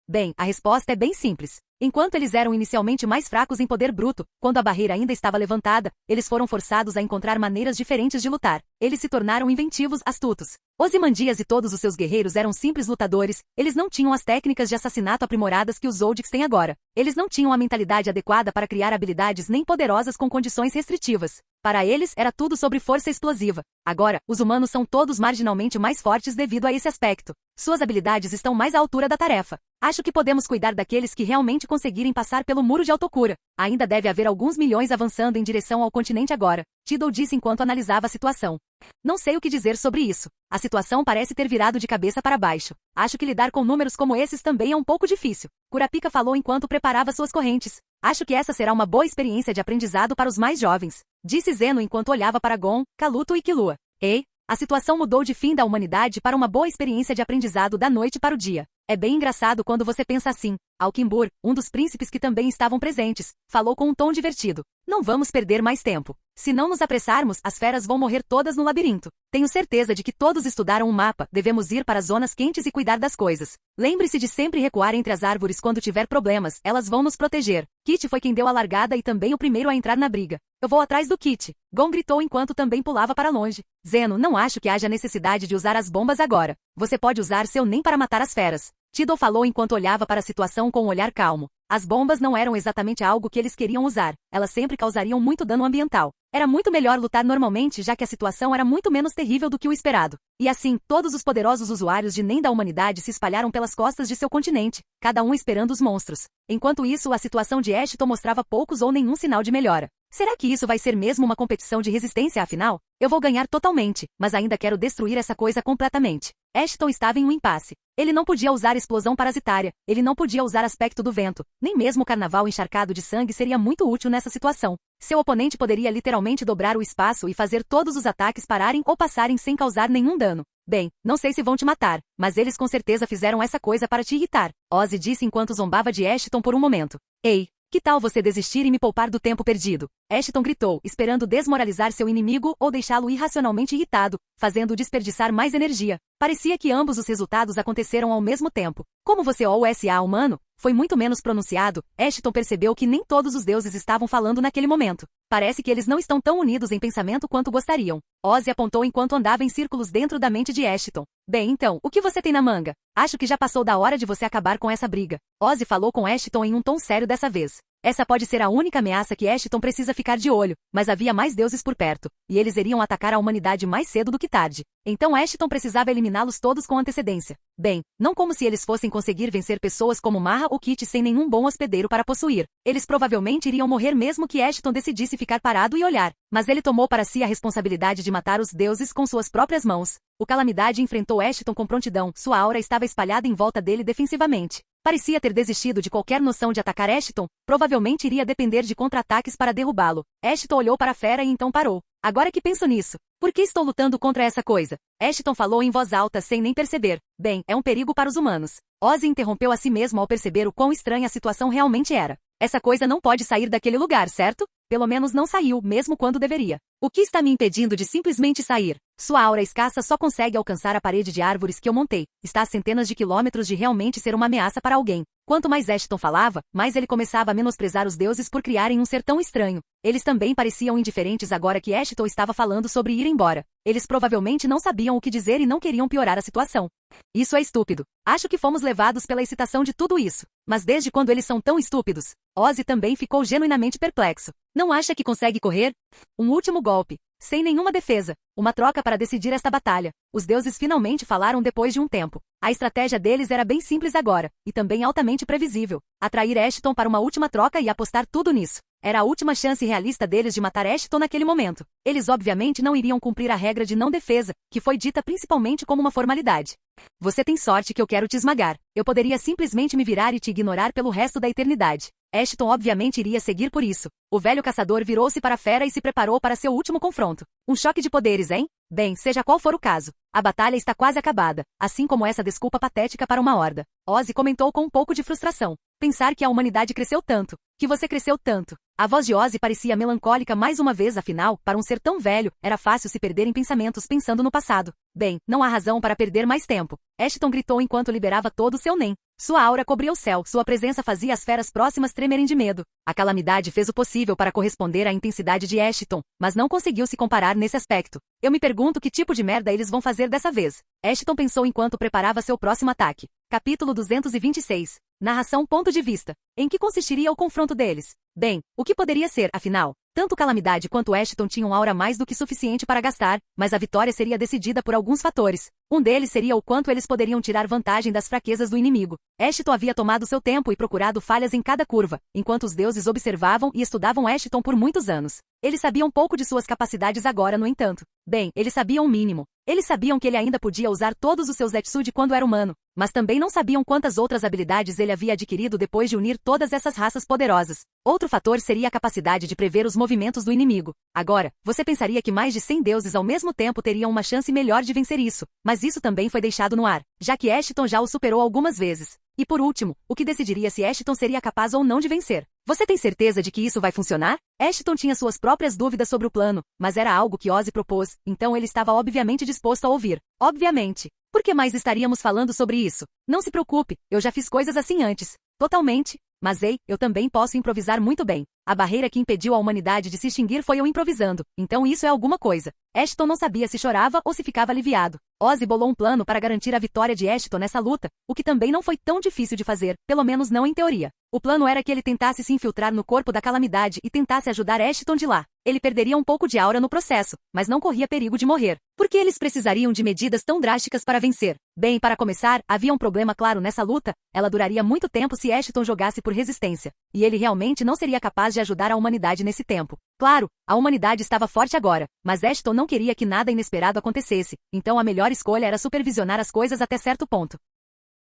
Bem, a resposta é bem simples. Enquanto eles eram inicialmente mais fracos em poder bruto, quando a barreira ainda estava levantada, eles foram forçados a encontrar maneiras diferentes de lutar. Eles se tornaram inventivos, astutos. Ozymandias e todos os seus guerreiros eram simples lutadores, eles não tinham as técnicas de assassinato aprimoradas que os Zoldycks têm agora. Eles não tinham a mentalidade adequada para criar habilidades nem poderosas com condições restritivas. Para eles, era tudo sobre força explosiva. Agora, os humanos são todos marginalmente mais fortes devido a esse aspecto. Suas habilidades estão mais à altura da tarefa. Acho que podemos cuidar daqueles que realmente conseguirem passar pelo muro de autocura. Ainda deve haver alguns milhões avançando em direção ao continente agora. Tidal disse enquanto analisava a situação. Não sei o que dizer sobre isso. A situação parece ter virado de cabeça para baixo. Acho que lidar com números como esses também é um pouco difícil. Kurapika falou enquanto preparava suas correntes. Acho que essa será uma boa experiência de aprendizado para os mais jovens. Disse Zeno enquanto olhava para Gon, Kaluto e Killua. Ei, a situação mudou de fim da humanidade para uma boa experiência de aprendizado da noite para o dia. É bem engraçado quando você pensa assim. Alkimbur, um dos príncipes que também estavam presentes, falou com um tom divertido. Não vamos perder mais tempo. Se não nos apressarmos, as feras vão morrer todas no labirinto. Tenho certeza de que todos estudaram o mapa, devemos ir para as zonas quentes e cuidar das coisas. Lembre-se de sempre recuar entre as árvores quando tiver problemas, elas vão nos proteger. Kit foi quem deu a largada e também o primeiro a entrar na briga. Eu vou atrás do Kit. Gon gritou enquanto também pulava para longe. Zeno, não acho que haja necessidade de usar as bombas agora. Você pode usar seu nem para matar as feras. Tidal falou enquanto olhava para a situação com um olhar calmo. As bombas não eram exatamente algo que eles queriam usar. Elas sempre causariam muito dano ambiental. Era muito melhor lutar normalmente já que a situação era muito menos terrível do que o esperado. E assim, todos os poderosos usuários de Nen da humanidade se espalharam pelas costas de seu continente, cada um esperando os monstros. Enquanto isso, a situação de Ashton mostrava poucos ou nenhum sinal de melhora. Será que isso vai ser mesmo uma competição de resistência afinal? Eu vou ganhar totalmente, mas ainda quero destruir essa coisa completamente. Ashton estava em um impasse. Ele não podia usar explosão parasitária, ele não podia usar aspecto do vento, nem mesmo o carnaval encharcado de sangue seria muito útil nessa situação. Seu oponente poderia literalmente dobrar o espaço e fazer todos os ataques pararem ou passarem sem causar nenhum dano. Bem, não sei se vão te matar, mas eles com certeza fizeram essa coisa para te irritar. Ozzy disse enquanto zombava de Ashton por um momento. Ei, que tal você desistir e me poupar do tempo perdido? Ashton gritou, esperando desmoralizar seu inimigo ou deixá-lo irracionalmente irritado, fazendo-o desperdiçar mais energia. Parecia que ambos os resultados aconteceram ao mesmo tempo. Como você ou SA humano, foi muito menos pronunciado, Ashton percebeu que nem todos os deuses estavam falando naquele momento. Parece que eles não estão tão unidos em pensamento quanto gostariam. Ozzy apontou enquanto andava em círculos dentro da mente de Ashton. Bem, então, o que você tem na manga? Acho que já passou da hora de você acabar com essa briga. Ozzy falou com Ashton em um tom sério dessa vez. Essa pode ser a única ameaça que Ashton precisa ficar de olho, mas havia mais deuses por perto, e eles iriam atacar a humanidade mais cedo do que tarde. Então Ashton precisava eliminá-los todos com antecedência. Bem, não como se eles fossem conseguir vencer pessoas como Marra ou Kit sem nenhum bom hospedeiro para possuir. Eles provavelmente iriam morrer mesmo que Ashton decidisse ficar parado e olhar, mas ele tomou para si a responsabilidade de matar os deuses com suas próprias mãos. O Calamidade enfrentou Ashton com prontidão, sua aura estava espalhada em volta dele defensivamente. Parecia ter desistido de qualquer noção de atacar Ashton, provavelmente iria depender de contra-ataques para derrubá-lo. Ashton olhou para a fera e então parou. Agora que penso nisso, por que estou lutando contra essa coisa? Ashton falou em voz alta sem nem perceber. Bem, é um perigo para os humanos. Ozzy interrompeu a si mesmo ao perceber o quão estranha a situação realmente era. Essa coisa não pode sair daquele lugar, certo? Pelo menos não saiu, mesmo quando deveria. O que está me impedindo de simplesmente sair? Sua aura escassa só consegue alcançar a parede de árvores que eu montei. Está a centenas de quilômetros de realmente ser uma ameaça para alguém. Quanto mais Ashton falava, mais ele começava a menosprezar os deuses por criarem um ser tão estranho. Eles também pareciam indiferentes agora que Ashton estava falando sobre ir embora. Eles provavelmente não sabiam o que dizer e não queriam piorar a situação. Isso é estúpido. Acho que fomos levados pela excitação de tudo isso. Mas desde quando eles são tão estúpidos? Ozzy também ficou genuinamente perplexo. Não acha que consegue correr? Um último golpe. Sem nenhuma defesa. Uma troca para decidir esta batalha. Os deuses finalmente falaram depois de um tempo. A estratégia deles era bem simples agora, e também altamente previsível. Atrair Ashton para uma última troca e apostar tudo nisso. Era a última chance realista deles de matar Ashton naquele momento. Eles obviamente não iriam cumprir a regra de não defesa, que foi dita principalmente como uma formalidade. Você tem sorte que eu quero te esmagar. Eu poderia simplesmente me virar e te ignorar pelo resto da eternidade. Ashton obviamente iria seguir por isso. O velho caçador virou-se para a fera e se preparou para seu último confronto. Um choque de poderes, hein? Bem, seja qual for o caso, a batalha está quase acabada, assim como essa desculpa patética para uma horda. Ozzy comentou com um pouco de frustração. Pensar que a humanidade cresceu tanto, que você cresceu tanto. A voz de Ozzy parecia melancólica mais uma vez, afinal, para um ser tão velho, era fácil se perder em pensamentos pensando no passado. Bem, não há razão para perder mais tempo. Ashton gritou enquanto liberava todo o seu NEM. Sua aura cobria o céu, sua presença fazia as feras próximas tremerem de medo. A calamidade fez o possível para corresponder à intensidade de Ashton, mas não conseguiu se comparar nesse aspecto. Eu me pergunto que tipo de merda eles vão fazer dessa vez. Ashton pensou enquanto preparava seu próximo ataque. Capítulo 226. Narração ponto de vista. Em que consistiria o confronto deles? Bem, o que poderia ser, afinal? Tanto Calamidade quanto Ashton tinham aura mais do que suficiente para gastar, mas a vitória seria decidida por alguns fatores. Um deles seria o quanto eles poderiam tirar vantagem das fraquezas do inimigo. Ashton havia tomado seu tempo e procurado falhas em cada curva, enquanto os deuses observavam e estudavam Ashton por muitos anos. Eles sabiam pouco de suas capacidades agora, no entanto. Bem, eles sabiam o mínimo. Eles sabiam que ele ainda podia usar todos os seus Zetsude quando era humano, mas também não sabiam quantas outras habilidades ele havia adquirido depois de unir todas essas raças poderosas. Outro fator seria a capacidade de prever os movimentos do inimigo. Agora, você pensaria que mais de 100 deuses ao mesmo tempo teriam uma chance melhor de vencer isso, mas isso também foi deixado no ar, já que Ashton já o superou algumas vezes. E por último, o que decidiria se Ashton seria capaz ou não de vencer? Você tem certeza de que isso vai funcionar? Ashton tinha suas próprias dúvidas sobre o plano, mas era algo que Ozzy propôs, então ele estava obviamente disposto a ouvir. Obviamente. Por que mais estaríamos falando sobre isso? Não se preocupe, eu já fiz coisas assim antes. Totalmente. Mas ei, eu também posso improvisar muito bem. A barreira que impediu a humanidade de se extinguir foi eu improvisando, então isso é alguma coisa. Ashton não sabia se chorava ou se ficava aliviado. Ozzy bolou um plano para garantir a vitória de Ashton nessa luta, o que também não foi tão difícil de fazer, pelo menos não em teoria. O plano era que ele tentasse se infiltrar no corpo da Calamidade e tentasse ajudar Ashton de lá. Ele perderia um pouco de aura no processo, mas não corria perigo de morrer. Por que eles precisariam de medidas tão drásticas para vencer? Bem, para começar, havia um problema claro nessa luta. Ela duraria muito tempo se Ashton jogasse por resistência. E ele realmente não seria capaz de ajudar a humanidade nesse tempo. Claro, a humanidade estava forte agora, mas Ashton não queria que nada inesperado acontecesse, então a melhor escolha era supervisionar as coisas até certo ponto.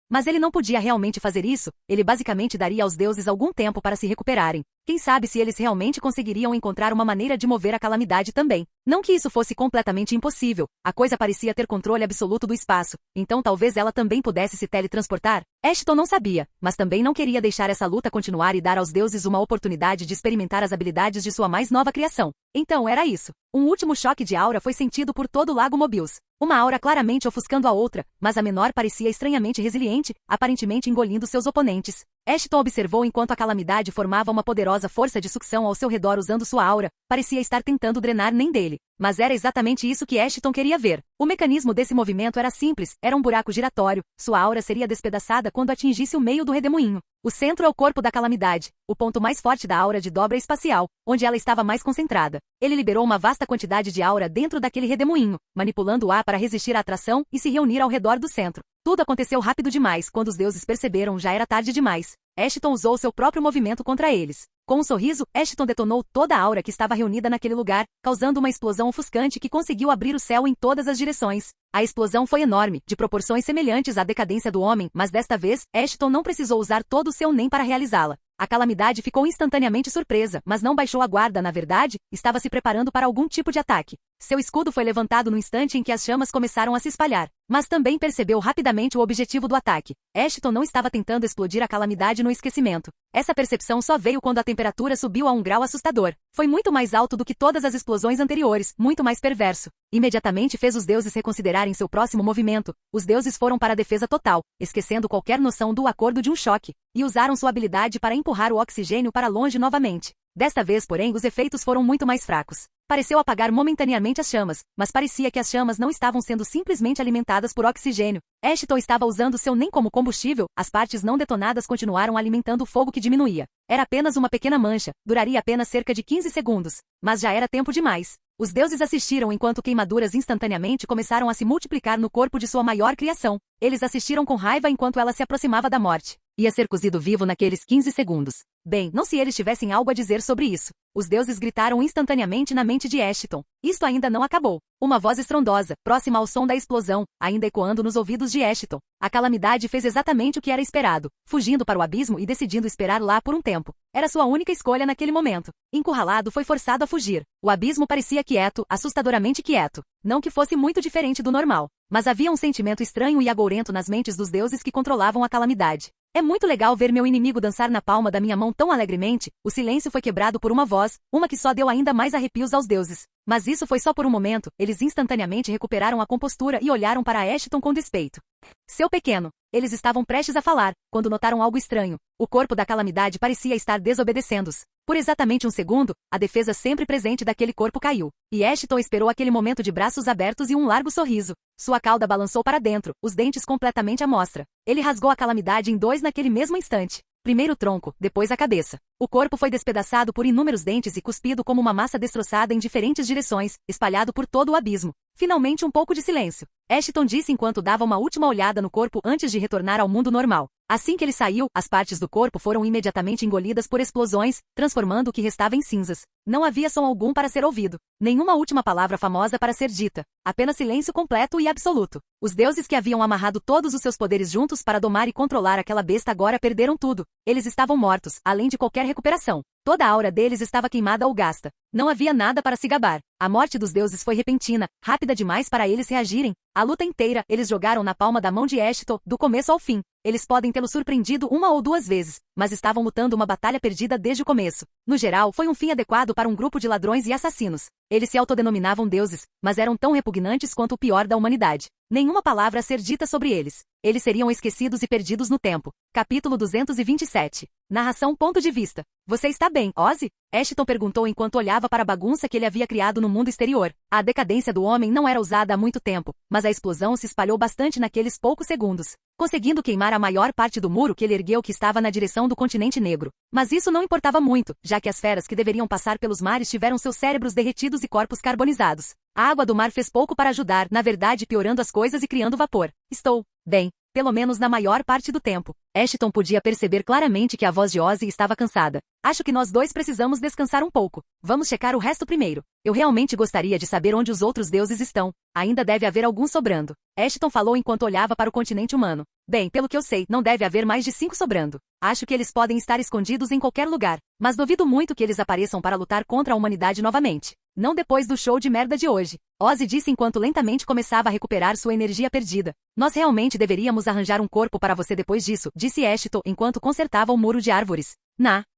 Mas ele não podia realmente fazer isso, ele basicamente daria aos deuses algum tempo para se recuperarem. Quem sabe se eles realmente conseguiriam encontrar uma maneira de mover a Calamidade também. Não que isso fosse completamente impossível, a coisa parecia ter controle absoluto do espaço, então talvez ela também pudesse se teletransportar. Ashton não sabia, mas também não queria deixar essa luta continuar e dar aos deuses uma oportunidade de experimentar as habilidades de sua mais nova criação. Então era isso. Um último choque de aura foi sentido por todo o Lago Mobius. Uma aura claramente ofuscando a outra, mas a menor parecia estranhamente resiliente, aparentemente engolindo seus oponentes. Ashton observou enquanto a Calamidade formava uma poderosa força de sucção ao seu redor usando sua aura, parecia estar tentando drenar nem dele. Mas era exatamente isso que Ashton queria ver. O mecanismo desse movimento era simples, era um buraco giratório, sua aura seria despedaçada quando atingisse o meio do redemoinho. O centro é o corpo da Calamidade, o ponto mais forte da aura de dobra espacial, onde ela estava mais concentrada. Ele liberou uma vasta quantidade de aura dentro daquele redemoinho, manipulando o ar para resistir à atração e se reunir ao redor do centro. Tudo aconteceu rápido demais, quando os deuses perceberam já era tarde demais. Ashton usou seu próprio movimento contra eles. Com um sorriso, Ashton detonou toda a aura que estava reunida naquele lugar, causando uma explosão ofuscante que conseguiu abrir o céu em todas as direções. A explosão foi enorme, de proporções semelhantes à decadência do homem, mas desta vez, Ashton não precisou usar todo o seu NEM para realizá-la. A calamidade ficou instantaneamente surpresa, mas não baixou a guarda, na verdade, estava se preparando para algum tipo de ataque. Seu escudo foi levantado no instante em que as chamas começaram a se espalhar, mas também percebeu rapidamente o objetivo do ataque. Ashton não estava tentando explodir a calamidade no esquecimento. Essa percepção só veio quando a temperatura subiu a um grau assustador. Foi muito mais alto do que todas as explosões anteriores, muito mais perverso. Imediatamente fez os deuses reconsiderarem seu próximo movimento. Os deuses foram para a defesa total, esquecendo qualquer noção do acordo de um choque, e usaram sua habilidade para empurrar o oxigênio para longe novamente. Desta vez, porém, os efeitos foram muito mais fracos. Pareceu apagar momentaneamente as chamas, mas parecia que as chamas não estavam sendo simplesmente alimentadas por oxigênio. Ashton estava usando seu NEM como combustível, as partes não detonadas continuaram alimentando o fogo que diminuía. Era apenas uma pequena mancha, duraria apenas cerca de 15 segundos, mas já era tempo demais. Os deuses assistiram enquanto queimaduras instantaneamente começaram a se multiplicar no corpo de sua maior criação. Eles assistiram com raiva enquanto ela se aproximava da morte. Ia ser cozido vivo naqueles 15 segundos. Bem, não se eles tivessem algo a dizer sobre isso. Os deuses gritaram instantaneamente na mente de Ashton. Isto ainda não acabou. Uma voz estrondosa, próxima ao som da explosão, ainda ecoando nos ouvidos de Ashton. A calamidade fez exatamente o que era esperado, fugindo para o abismo e decidindo esperar lá por um tempo. Era sua única escolha naquele momento. Encurralado, foi forçado a fugir. O abismo parecia quieto, assustadoramente quieto. Não que fosse muito diferente do normal, mas havia um sentimento estranho e agourento nas mentes dos deuses que controlavam a calamidade. É muito legal ver meu inimigo dançar na palma da minha mão tão alegremente. O silêncio foi quebrado por uma voz, uma que só deu ainda mais arrepios aos deuses. Mas isso foi só por um momento, eles instantaneamente recuperaram a compostura e olharam para Ashton com despeito. Seu pequeno. Eles estavam prestes a falar, quando notaram algo estranho. O corpo da calamidade parecia estar desobedecendo-os. Por exatamente um segundo, a defesa sempre presente daquele corpo caiu. E Ashton esperou aquele momento de braços abertos e um largo sorriso. Sua cauda balançou para dentro, os dentes completamente à mostra. Ele rasgou a calamidade em dois naquele mesmo instante. Primeiro o tronco, depois a cabeça. O corpo foi despedaçado por inúmeros dentes e cuspido como uma massa destroçada em diferentes direções, espalhado por todo o abismo. Finalmente um pouco de silêncio. Ashton disse enquanto dava uma última olhada no corpo antes de retornar ao mundo normal. Assim que ele saiu, as partes do corpo foram imediatamente engolidas por explosões, transformando o que restava em cinzas. Não havia som algum para ser ouvido. Nenhuma última palavra famosa para ser dita. Apenas silêncio completo e absoluto. Os deuses que haviam amarrado todos os seus poderes juntos para domar e controlar aquela besta agora perderam tudo. Eles estavam mortos, além de qualquer recuperação. Toda a aura deles estava queimada ou gasta. Não havia nada para se gabar. A morte dos deuses foi repentina, rápida demais para eles reagirem. A luta inteira, eles jogaram na palma da mão de Ashton, do começo ao fim. Eles podem tê-lo surpreendido uma ou duas vezes, mas estavam lutando uma batalha perdida desde o começo. No geral, foi um fim adequado para um grupo de ladrões e assassinos. Eles se autodenominavam deuses, mas eram tão repugnantes quanto o pior da humanidade. Nenhuma palavra a ser dita sobre eles. Eles seriam esquecidos e perdidos no tempo. Capítulo 227. Narração ponto de vista. Você está bem, Ozzy? Ashton perguntou enquanto olhava para a bagunça que ele havia criado no mundo exterior. A decadência do homem não era usada há muito tempo, mas a explosão se espalhou bastante naqueles poucos segundos, conseguindo queimar a maior parte do muro que ele ergueu que estava na direção do continente negro. Mas isso não importava muito, já que as feras que deveriam passar pelos mares tiveram seus cérebros derretidos e corpos carbonizados. A água do mar fez pouco para ajudar, na verdade piorando as coisas e criando vapor. Estou bem, pelo menos na maior parte do tempo. Ashton podia perceber claramente que a voz de Ozzy estava cansada. Acho que nós dois precisamos descansar um pouco. Vamos checar o resto primeiro. Eu realmente gostaria de saber onde os outros deuses estão. Ainda deve haver alguns sobrando. Ashton falou enquanto olhava para o continente humano. Bem, pelo que eu sei, não deve haver mais de 5 sobrando. Acho que eles podem estar escondidos em qualquer lugar, mas duvido muito que eles apareçam para lutar contra a humanidade novamente. Não depois do show de merda de hoje. Ozzy disse enquanto lentamente começava a recuperar sua energia perdida. Nós realmente deveríamos arranjar um corpo para você depois disso, disse Ashton enquanto consertava o muro de árvores.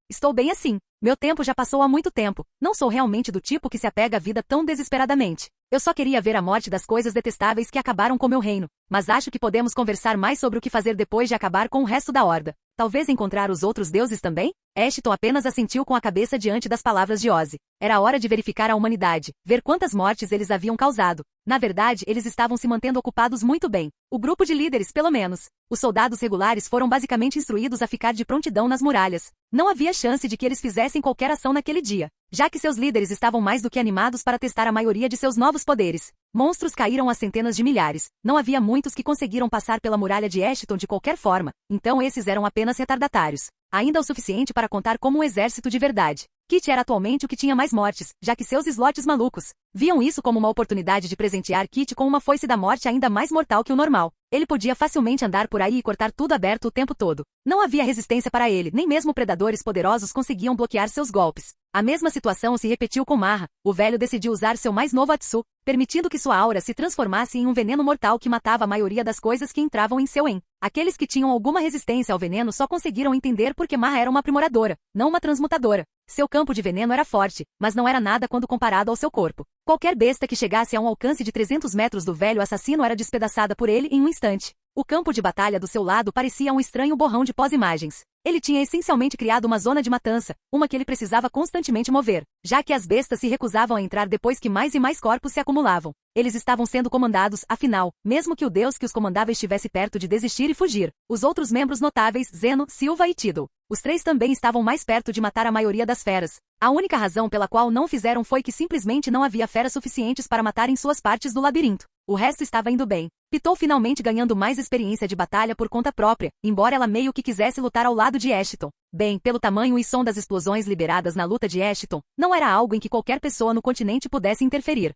Estou bem assim. Meu tempo já passou há muito tempo. Não sou realmente do tipo que se apega à vida tão desesperadamente. Eu só queria ver a morte das coisas detestáveis que acabaram com meu reino. Mas acho que podemos conversar mais sobre o que fazer depois de acabar com o resto da horda. Talvez encontrar os outros deuses também? Ashton apenas assentiu com a cabeça diante das palavras de Ozzy. Era hora de verificar a humanidade, ver quantas mortes eles haviam causado. Na verdade, eles estavam se mantendo ocupados muito bem. O grupo de líderes, pelo menos. Os soldados regulares foram basicamente instruídos a ficar de prontidão nas muralhas. Não havia chance de que eles fizessem qualquer ação naquele dia, já que seus líderes estavam mais do que animados para testar a maioria de seus novos poderes. Monstros caíram a centenas de milhares. Não havia muitos que conseguiram passar pela muralha de Ashton de qualquer forma, então esses eram apenas retardatários. ainda o suficiente para contar como um exército de verdade. Kit era atualmente o que tinha mais mortes, já que seus slots malucos viam isso como uma oportunidade de presentear Kit com uma foice da morte ainda mais mortal que o normal. Ele podia facilmente andar por aí e cortar tudo aberto o tempo todo. Não havia resistência para ele, nem mesmo predadores poderosos conseguiam bloquear seus golpes. A mesma situação se repetiu com Marra. O velho decidiu usar seu mais novo Atsu, permitindo que sua aura se transformasse em um veneno mortal que matava a maioria das coisas que entravam em seu En. Aqueles que tinham alguma resistência ao veneno só conseguiram entender porque Marra era uma aprimoradora, não uma transmutadora. Seu campo de veneno era forte, mas não era nada quando comparado ao seu corpo. Qualquer besta que chegasse a um alcance de 300 metros do velho assassino era despedaçada por ele em um instante. O campo de batalha do seu lado parecia um estranho borrão de pós-imagens. Ele tinha essencialmente criado uma zona de matança, uma que ele precisava constantemente mover, já que as bestas se recusavam a entrar depois que mais e mais corpos se acumulavam. Eles estavam sendo comandados, afinal, mesmo que o deus que os comandava estivesse perto de desistir e fugir. Os outros membros notáveis, Zeno, Silva e Tidal. Os três também estavam mais perto de matar a maioria das feras. A única razão pela qual não fizeram foi que simplesmente não havia feras suficientes para matar em suas partes do labirinto. O resto estava indo bem. Pitou finalmente ganhando mais experiência de batalha por conta própria, embora ela meio que quisesse lutar ao lado de Ashton. Bem, pelo tamanho e som das explosões liberadas na luta de Ashton, não era algo em que qualquer pessoa no continente pudesse interferir.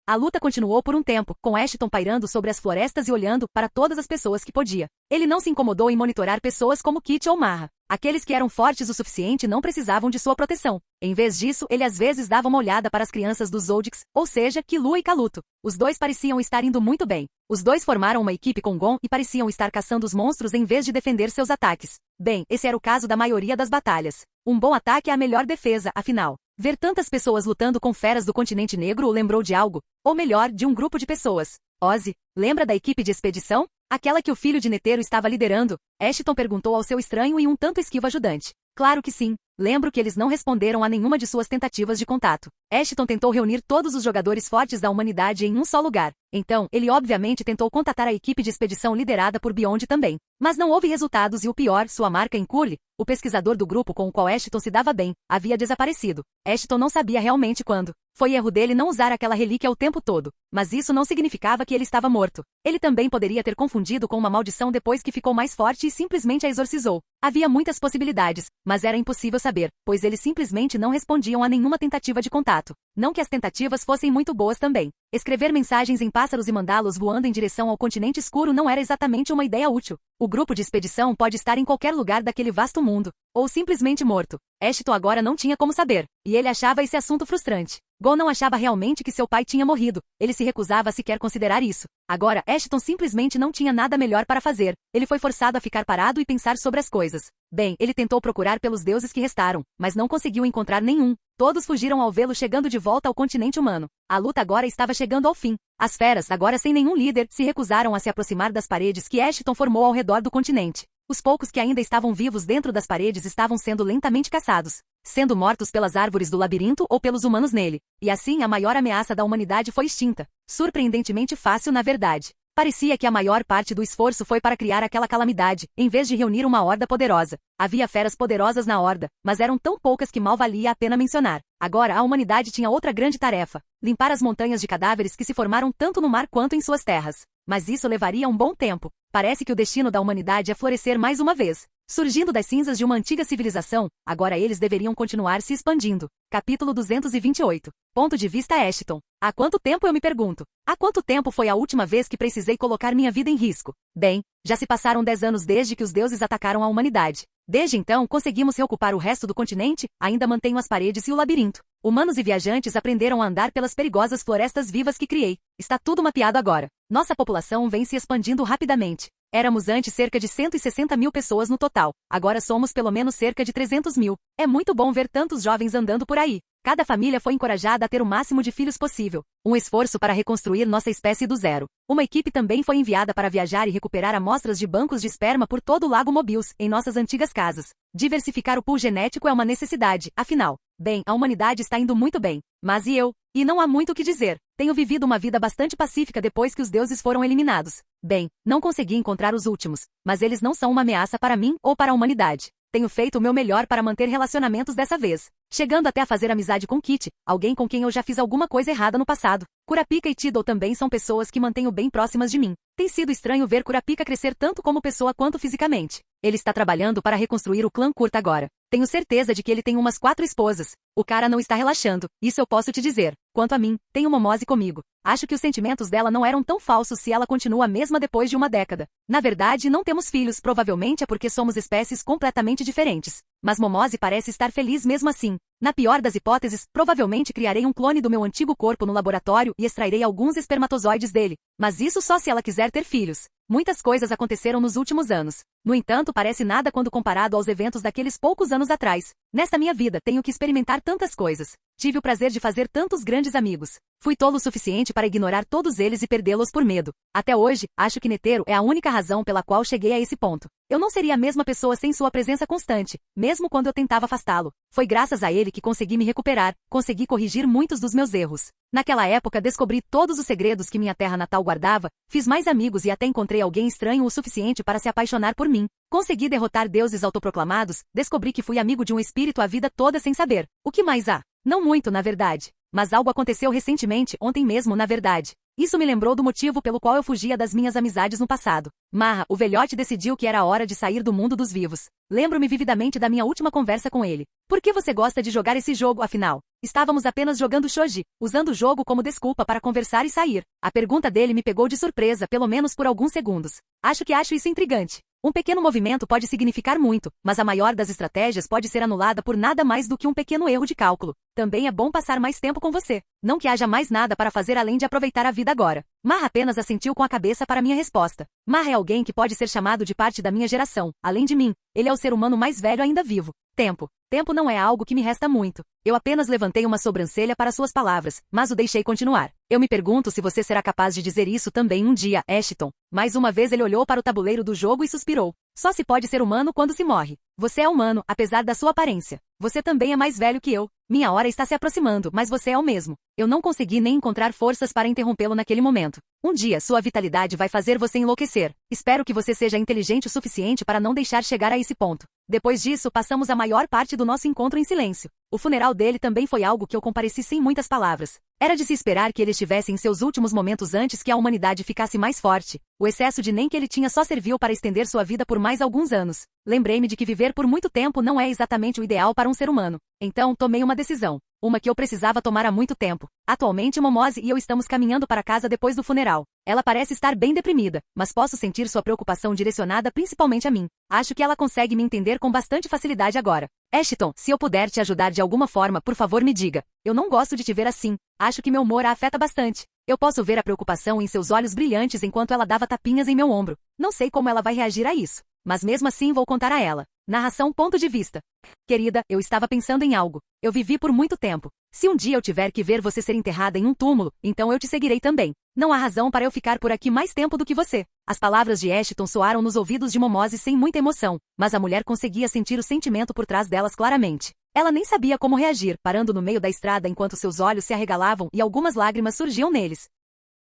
A luta continuou por um tempo, com Ashton pairando sobre as florestas e olhando para todas as pessoas que podia. Ele não se incomodou em monitorar pessoas como Kit ou Marra. Aqueles que eram fortes o suficiente não precisavam de sua proteção. Em vez disso, ele às vezes dava uma olhada para as crianças dos Zoldyx, ou seja, Killua e Kaluto. Os dois pareciam estar indo muito bem. Os dois formaram uma equipe com Gon e pareciam estar caçando os monstros em vez de defender seus ataques. Bem, esse era o caso da maioria das batalhas. Um bom ataque é a melhor defesa, afinal. Ver tantas pessoas lutando com feras do continente negro o lembrou de algo, ou melhor, de um grupo de pessoas. Ozzy, lembra da equipe de expedição? Aquela que o filho de Netero estava liderando? Ashton perguntou ao seu estranho e um tanto esquivo ajudante. Claro que sim. Lembro que eles não responderam a nenhuma de suas tentativas de contato. Ashton tentou reunir todos os jogadores fortes da humanidade em um só lugar. Então, ele obviamente tentou contatar a equipe de expedição liderada por Beyond também. Mas não houve resultados e o pior, sua marca em Curly, o pesquisador do grupo com o qual Ashton se dava bem, havia desaparecido. Ashton não sabia realmente quando. Foi erro dele não usar aquela relíquia o tempo todo. Mas isso não significava que ele estava morto. Ele também poderia ter confundido com uma maldição depois que ficou mais forte e simplesmente a exorcizou. Havia muitas possibilidades, mas era impossível saber, pois eles simplesmente não respondiam a nenhuma tentativa de contato. Não que as tentativas fossem muito boas também. Escrever mensagens em pássaros e mandá-los voando em direção ao continente escuro não era exatamente uma ideia útil. O grupo de expedição pode estar em qualquer lugar daquele vasto mundo, ou simplesmente morto. Ashton agora não tinha como saber, e ele achava esse assunto frustrante. Gon não achava realmente que seu pai tinha morrido, ele se recusava a sequer considerar isso. Agora, Ashton simplesmente não tinha nada melhor para fazer, ele foi forçado a ficar parado e pensar sobre as coisas. Bem, ele tentou procurar pelos deuses que restaram, mas não conseguiu encontrar nenhum. Todos fugiram ao vê-lo chegando de volta ao continente humano. A luta agora estava chegando ao fim. As feras, agora sem nenhum líder, se recusaram a se aproximar das paredes que Ashton formou ao redor do continente. Os poucos que ainda estavam vivos dentro das paredes estavam sendo lentamente caçados, sendo mortos pelas árvores do labirinto ou pelos humanos nele. E assim a maior ameaça da humanidade foi extinta. Surpreendentemente fácil na verdade. Parecia que a maior parte do esforço foi para criar aquela calamidade, em vez de reunir uma horda poderosa. Havia feras poderosas na horda, mas eram tão poucas que mal valia a pena mencionar. Agora a humanidade tinha outra grande tarefa: limpar as montanhas de cadáveres que se formaram tanto no mar quanto em suas terras. Mas isso levaria um bom tempo. Parece que o destino da humanidade é florescer mais uma vez. Surgindo das cinzas de uma antiga civilização, agora eles deveriam continuar se expandindo. Capítulo 228. Ponto de vista Ashton. Há quanto tempo eu me pergunto? Há quanto tempo foi a última vez que precisei colocar minha vida em risco? Bem, já se passaram 10 anos desde que os deuses atacaram a humanidade. Desde então, conseguimos reocupar o resto do continente, ainda mantenho as paredes e o labirinto. Humanos e viajantes aprenderam a andar pelas perigosas florestas vivas que criei. Está tudo mapeado agora. Nossa população vem se expandindo rapidamente. Éramos antes cerca de 160 mil pessoas no total. Agora somos pelo menos cerca de 300 mil. É muito bom ver tantos jovens andando por aí. Cada família foi encorajada a ter o máximo de filhos possível. Um esforço para reconstruir nossa espécie do zero. Uma equipe também foi enviada para viajar e recuperar amostras de bancos de esperma por todo o Lago Mobius, em nossas antigas casas. Diversificar o pool genético é uma necessidade, afinal. Bem, a humanidade está indo muito bem. Mas e eu? E não há muito o que dizer. Tenho vivido uma vida bastante pacífica depois que os deuses foram eliminados. Bem, não consegui encontrar os últimos, mas eles não são uma ameaça para mim ou para a humanidade. Tenho feito o meu melhor para manter relacionamentos dessa vez, chegando até a fazer amizade com Kitty, alguém com quem eu já fiz alguma coisa errada no passado. Kurapika e Tidal também são pessoas que mantenho bem próximas de mim. Tem sido estranho ver Kurapika crescer tanto como pessoa quanto fisicamente. Ele está trabalhando para reconstruir o clã Kurta agora. Tenho certeza de que ele tem umas 4 esposas. O cara não está relaxando, isso eu posso te dizer. Quanto a mim, tenho Momose comigo. Acho que os sentimentos dela não eram tão falsos se ela continua mesma depois de uma década. Na verdade, não temos filhos, provavelmente é porque somos espécies completamente diferentes. Mas Momose parece estar feliz mesmo assim. Na pior das hipóteses, provavelmente criarei um clone do meu antigo corpo no laboratório e extrairei alguns espermatozoides dele. Mas isso só se ela quiser ter filhos. Muitas coisas aconteceram nos últimos anos. No entanto, parece nada quando comparado aos eventos daqueles poucos anos atrás. Nesta minha vida, tenho que experimentar tantas coisas. Tive o prazer de fazer tantos grandes amigos. Fui tolo o suficiente para ignorar todos eles e perdê-los por medo. Até hoje, acho que Netero é a única razão pela qual cheguei a esse ponto. Eu não seria a mesma pessoa sem sua presença constante, mesmo quando eu tentava afastá-lo. Foi graças a ele que consegui me recuperar, consegui corrigir muitos dos meus erros. Naquela época descobri todos os segredos que minha terra natal guardava, fiz mais amigos e até encontrei alguém estranho o suficiente para se apaixonar por mim. Consegui derrotar deuses autoproclamados, descobri que fui amigo de um espírito a vida toda sem saber. O que mais há? Não muito, na verdade. Mas algo aconteceu recentemente, ontem mesmo, na verdade. Isso me lembrou do motivo pelo qual eu fugia das minhas amizades no passado. Marra, o velhote, decidiu que era hora de sair do mundo dos vivos. Lembro-me vividamente da minha última conversa com ele. Por que você gosta de jogar esse jogo, afinal? Estávamos apenas jogando shogi, usando o jogo como desculpa para conversar e sair. A pergunta dele me pegou de surpresa, pelo menos por alguns segundos. Acho isso intrigante. Um pequeno movimento pode significar muito, mas a maior das estratégias pode ser anulada por nada mais do que um pequeno erro de cálculo. Também é bom passar mais tempo com você. Não que haja mais nada para fazer além de aproveitar a vida agora. Marra apenas assentiu com a cabeça para minha resposta. Marra é alguém que pode ser chamado de parte da minha geração. Além de mim, ele é o ser humano mais velho ainda vivo. Tempo. Tempo não é algo que me resta muito. Eu apenas levantei uma sobrancelha para suas palavras, mas o deixei continuar. Eu me pergunto se você será capaz de dizer isso também um dia, Ashton. Mais uma vez ele olhou para o tabuleiro do jogo e suspirou. Só se pode ser humano quando se morre. Você é humano, apesar da sua aparência. Você também é mais velho que eu. Minha hora está se aproximando, mas você é o mesmo. Eu não consegui nem encontrar forças para interrompê-lo naquele momento. Um dia sua vitalidade vai fazer você enlouquecer. Espero que você seja inteligente o suficiente para não deixar chegar a esse ponto. Depois disso, passamos a maior parte do nosso encontro em silêncio. O funeral dele também foi algo que eu compareci sem muitas palavras. Era de se esperar que ele estivesse em seus últimos momentos antes que a humanidade ficasse mais forte. O excesso de nem que ele tinha só serviu para estender sua vida por mais alguns anos. Lembrei-me de que viver por muito tempo não é exatamente o ideal para um ser humano. Então, tomei uma decisão. Uma que eu precisava tomar há muito tempo. Atualmente Momose e eu estamos caminhando para casa depois do funeral. Ela parece estar bem deprimida, mas posso sentir sua preocupação direcionada principalmente a mim. Acho que ela consegue me entender com bastante facilidade agora. Ashton, se eu puder te ajudar de alguma forma, por favor me diga. Eu não gosto de te ver assim. Acho que meu humor a afeta bastante. Eu posso ver a preocupação em seus olhos brilhantes enquanto ela dava tapinhas em meu ombro. Não sei como ela vai reagir a isso, mas mesmo assim vou contar a ela. Narração ponto de vista. Querida, eu estava pensando em algo. Eu vivi por muito tempo. Se um dia eu tiver que ver você ser enterrada em um túmulo, então eu te seguirei também. Não há razão para eu ficar por aqui mais tempo do que você. As palavras de Ashton soaram nos ouvidos de Momose sem muita emoção, mas a mulher conseguia sentir o sentimento por trás delas claramente. Ela nem sabia como reagir, parando no meio da estrada enquanto seus olhos se arregalavam e algumas lágrimas surgiam neles.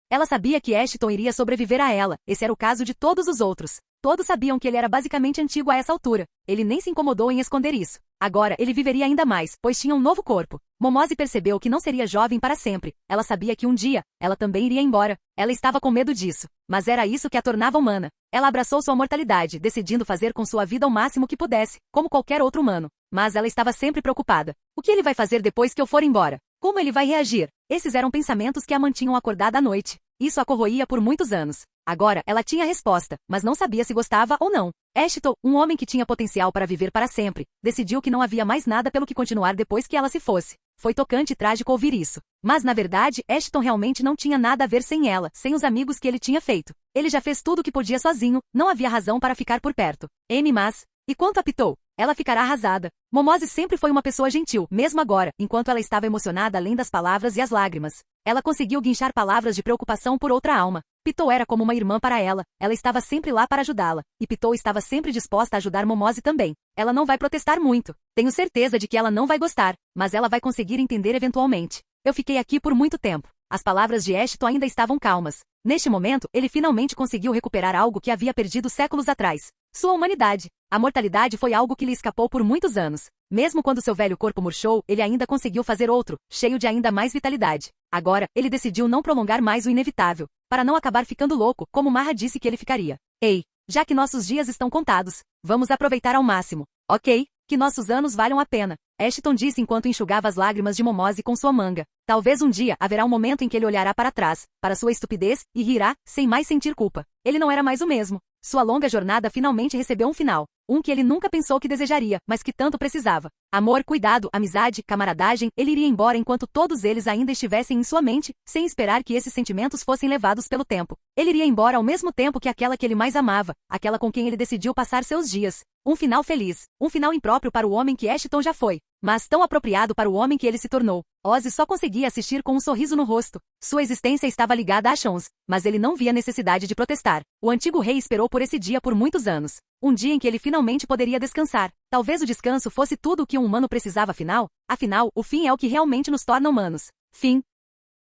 Ela sabia que Ashton iria sobreviver a ela, esse era o caso de todos os outros. Todos sabiam que ele era basicamente antigo a essa altura. Ele nem se incomodou em esconder isso. Agora, ele viveria ainda mais, pois tinha um novo corpo. Momose percebeu que não seria jovem para sempre. Ela sabia que um dia, ela também iria embora. Ela estava com medo disso. Mas era isso que a tornava humana. Ela abraçou sua mortalidade, decidindo fazer com sua vida o máximo que pudesse, como qualquer outro humano. Mas ela estava sempre preocupada. O que ele vai fazer depois que eu for embora? Como ele vai reagir? Esses eram pensamentos que a mantinham acordada à noite. Isso a corroía por muitos anos. Agora, ela tinha a resposta, mas não sabia se gostava ou não. Ashton, um homem que tinha potencial para viver para sempre, decidiu que não havia mais nada pelo que continuar depois que ela se fosse. Foi tocante e trágico ouvir isso. Mas, na verdade, Ashton realmente não tinha nada a ver sem ela, sem os amigos que ele tinha feito. Ele já fez tudo o que podia sozinho, não havia razão para ficar por perto. Mas... E quanto a Pitou? Ela ficará arrasada. Momose sempre foi uma pessoa gentil, mesmo agora, enquanto ela estava emocionada além das palavras e as lágrimas. Ela conseguiu guinchar palavras de preocupação por outra alma. Pitou era como uma irmã para ela, ela estava sempre lá para ajudá-la, e Pitou estava sempre disposta a ajudar Momose também. Ela não vai protestar muito. Tenho certeza de que ela não vai gostar, mas ela vai conseguir entender eventualmente. Eu fiquei aqui por muito tempo. As palavras de Ashton ainda estavam calmas. Neste momento, ele finalmente conseguiu recuperar algo que havia perdido séculos atrás. Sua humanidade. A mortalidade foi algo que lhe escapou por muitos anos. Mesmo quando seu velho corpo murchou, ele ainda conseguiu fazer outro, cheio de ainda mais vitalidade. Agora, ele decidiu não prolongar mais o inevitável, para não acabar ficando louco, como Marra disse que ele ficaria. Ei, já que nossos dias estão contados, vamos aproveitar ao máximo. Ok? Que nossos anos valham a pena. Ashton disse enquanto enxugava as lágrimas de Momose com sua manga. Talvez um dia haverá um momento em que ele olhará para trás, para sua estupidez, e rirá, sem mais sentir culpa. Ele não era mais o mesmo. Sua longa jornada finalmente recebeu um final. Um que ele nunca pensou que desejaria, mas que tanto precisava. Amor, cuidado, amizade, camaradagem, ele iria embora enquanto todos eles ainda estivessem em sua mente, sem esperar que esses sentimentos fossem levados pelo tempo. Ele iria embora ao mesmo tempo que aquela que ele mais amava, aquela com quem ele decidiu passar seus dias. Um final feliz. Um final impróprio para o homem que Ashton já foi, mas tão apropriado para o homem que ele se tornou. Ozzy só conseguia assistir com um sorriso no rosto. Sua existência estava ligada a Shons, mas ele não via necessidade de protestar. O antigo rei esperou por esse dia por muitos anos. Um dia em que ele finalmente poderia descansar. Talvez o descanso fosse tudo o que um humano precisava afinal. Afinal, o fim é o que realmente nos torna humanos. Fim.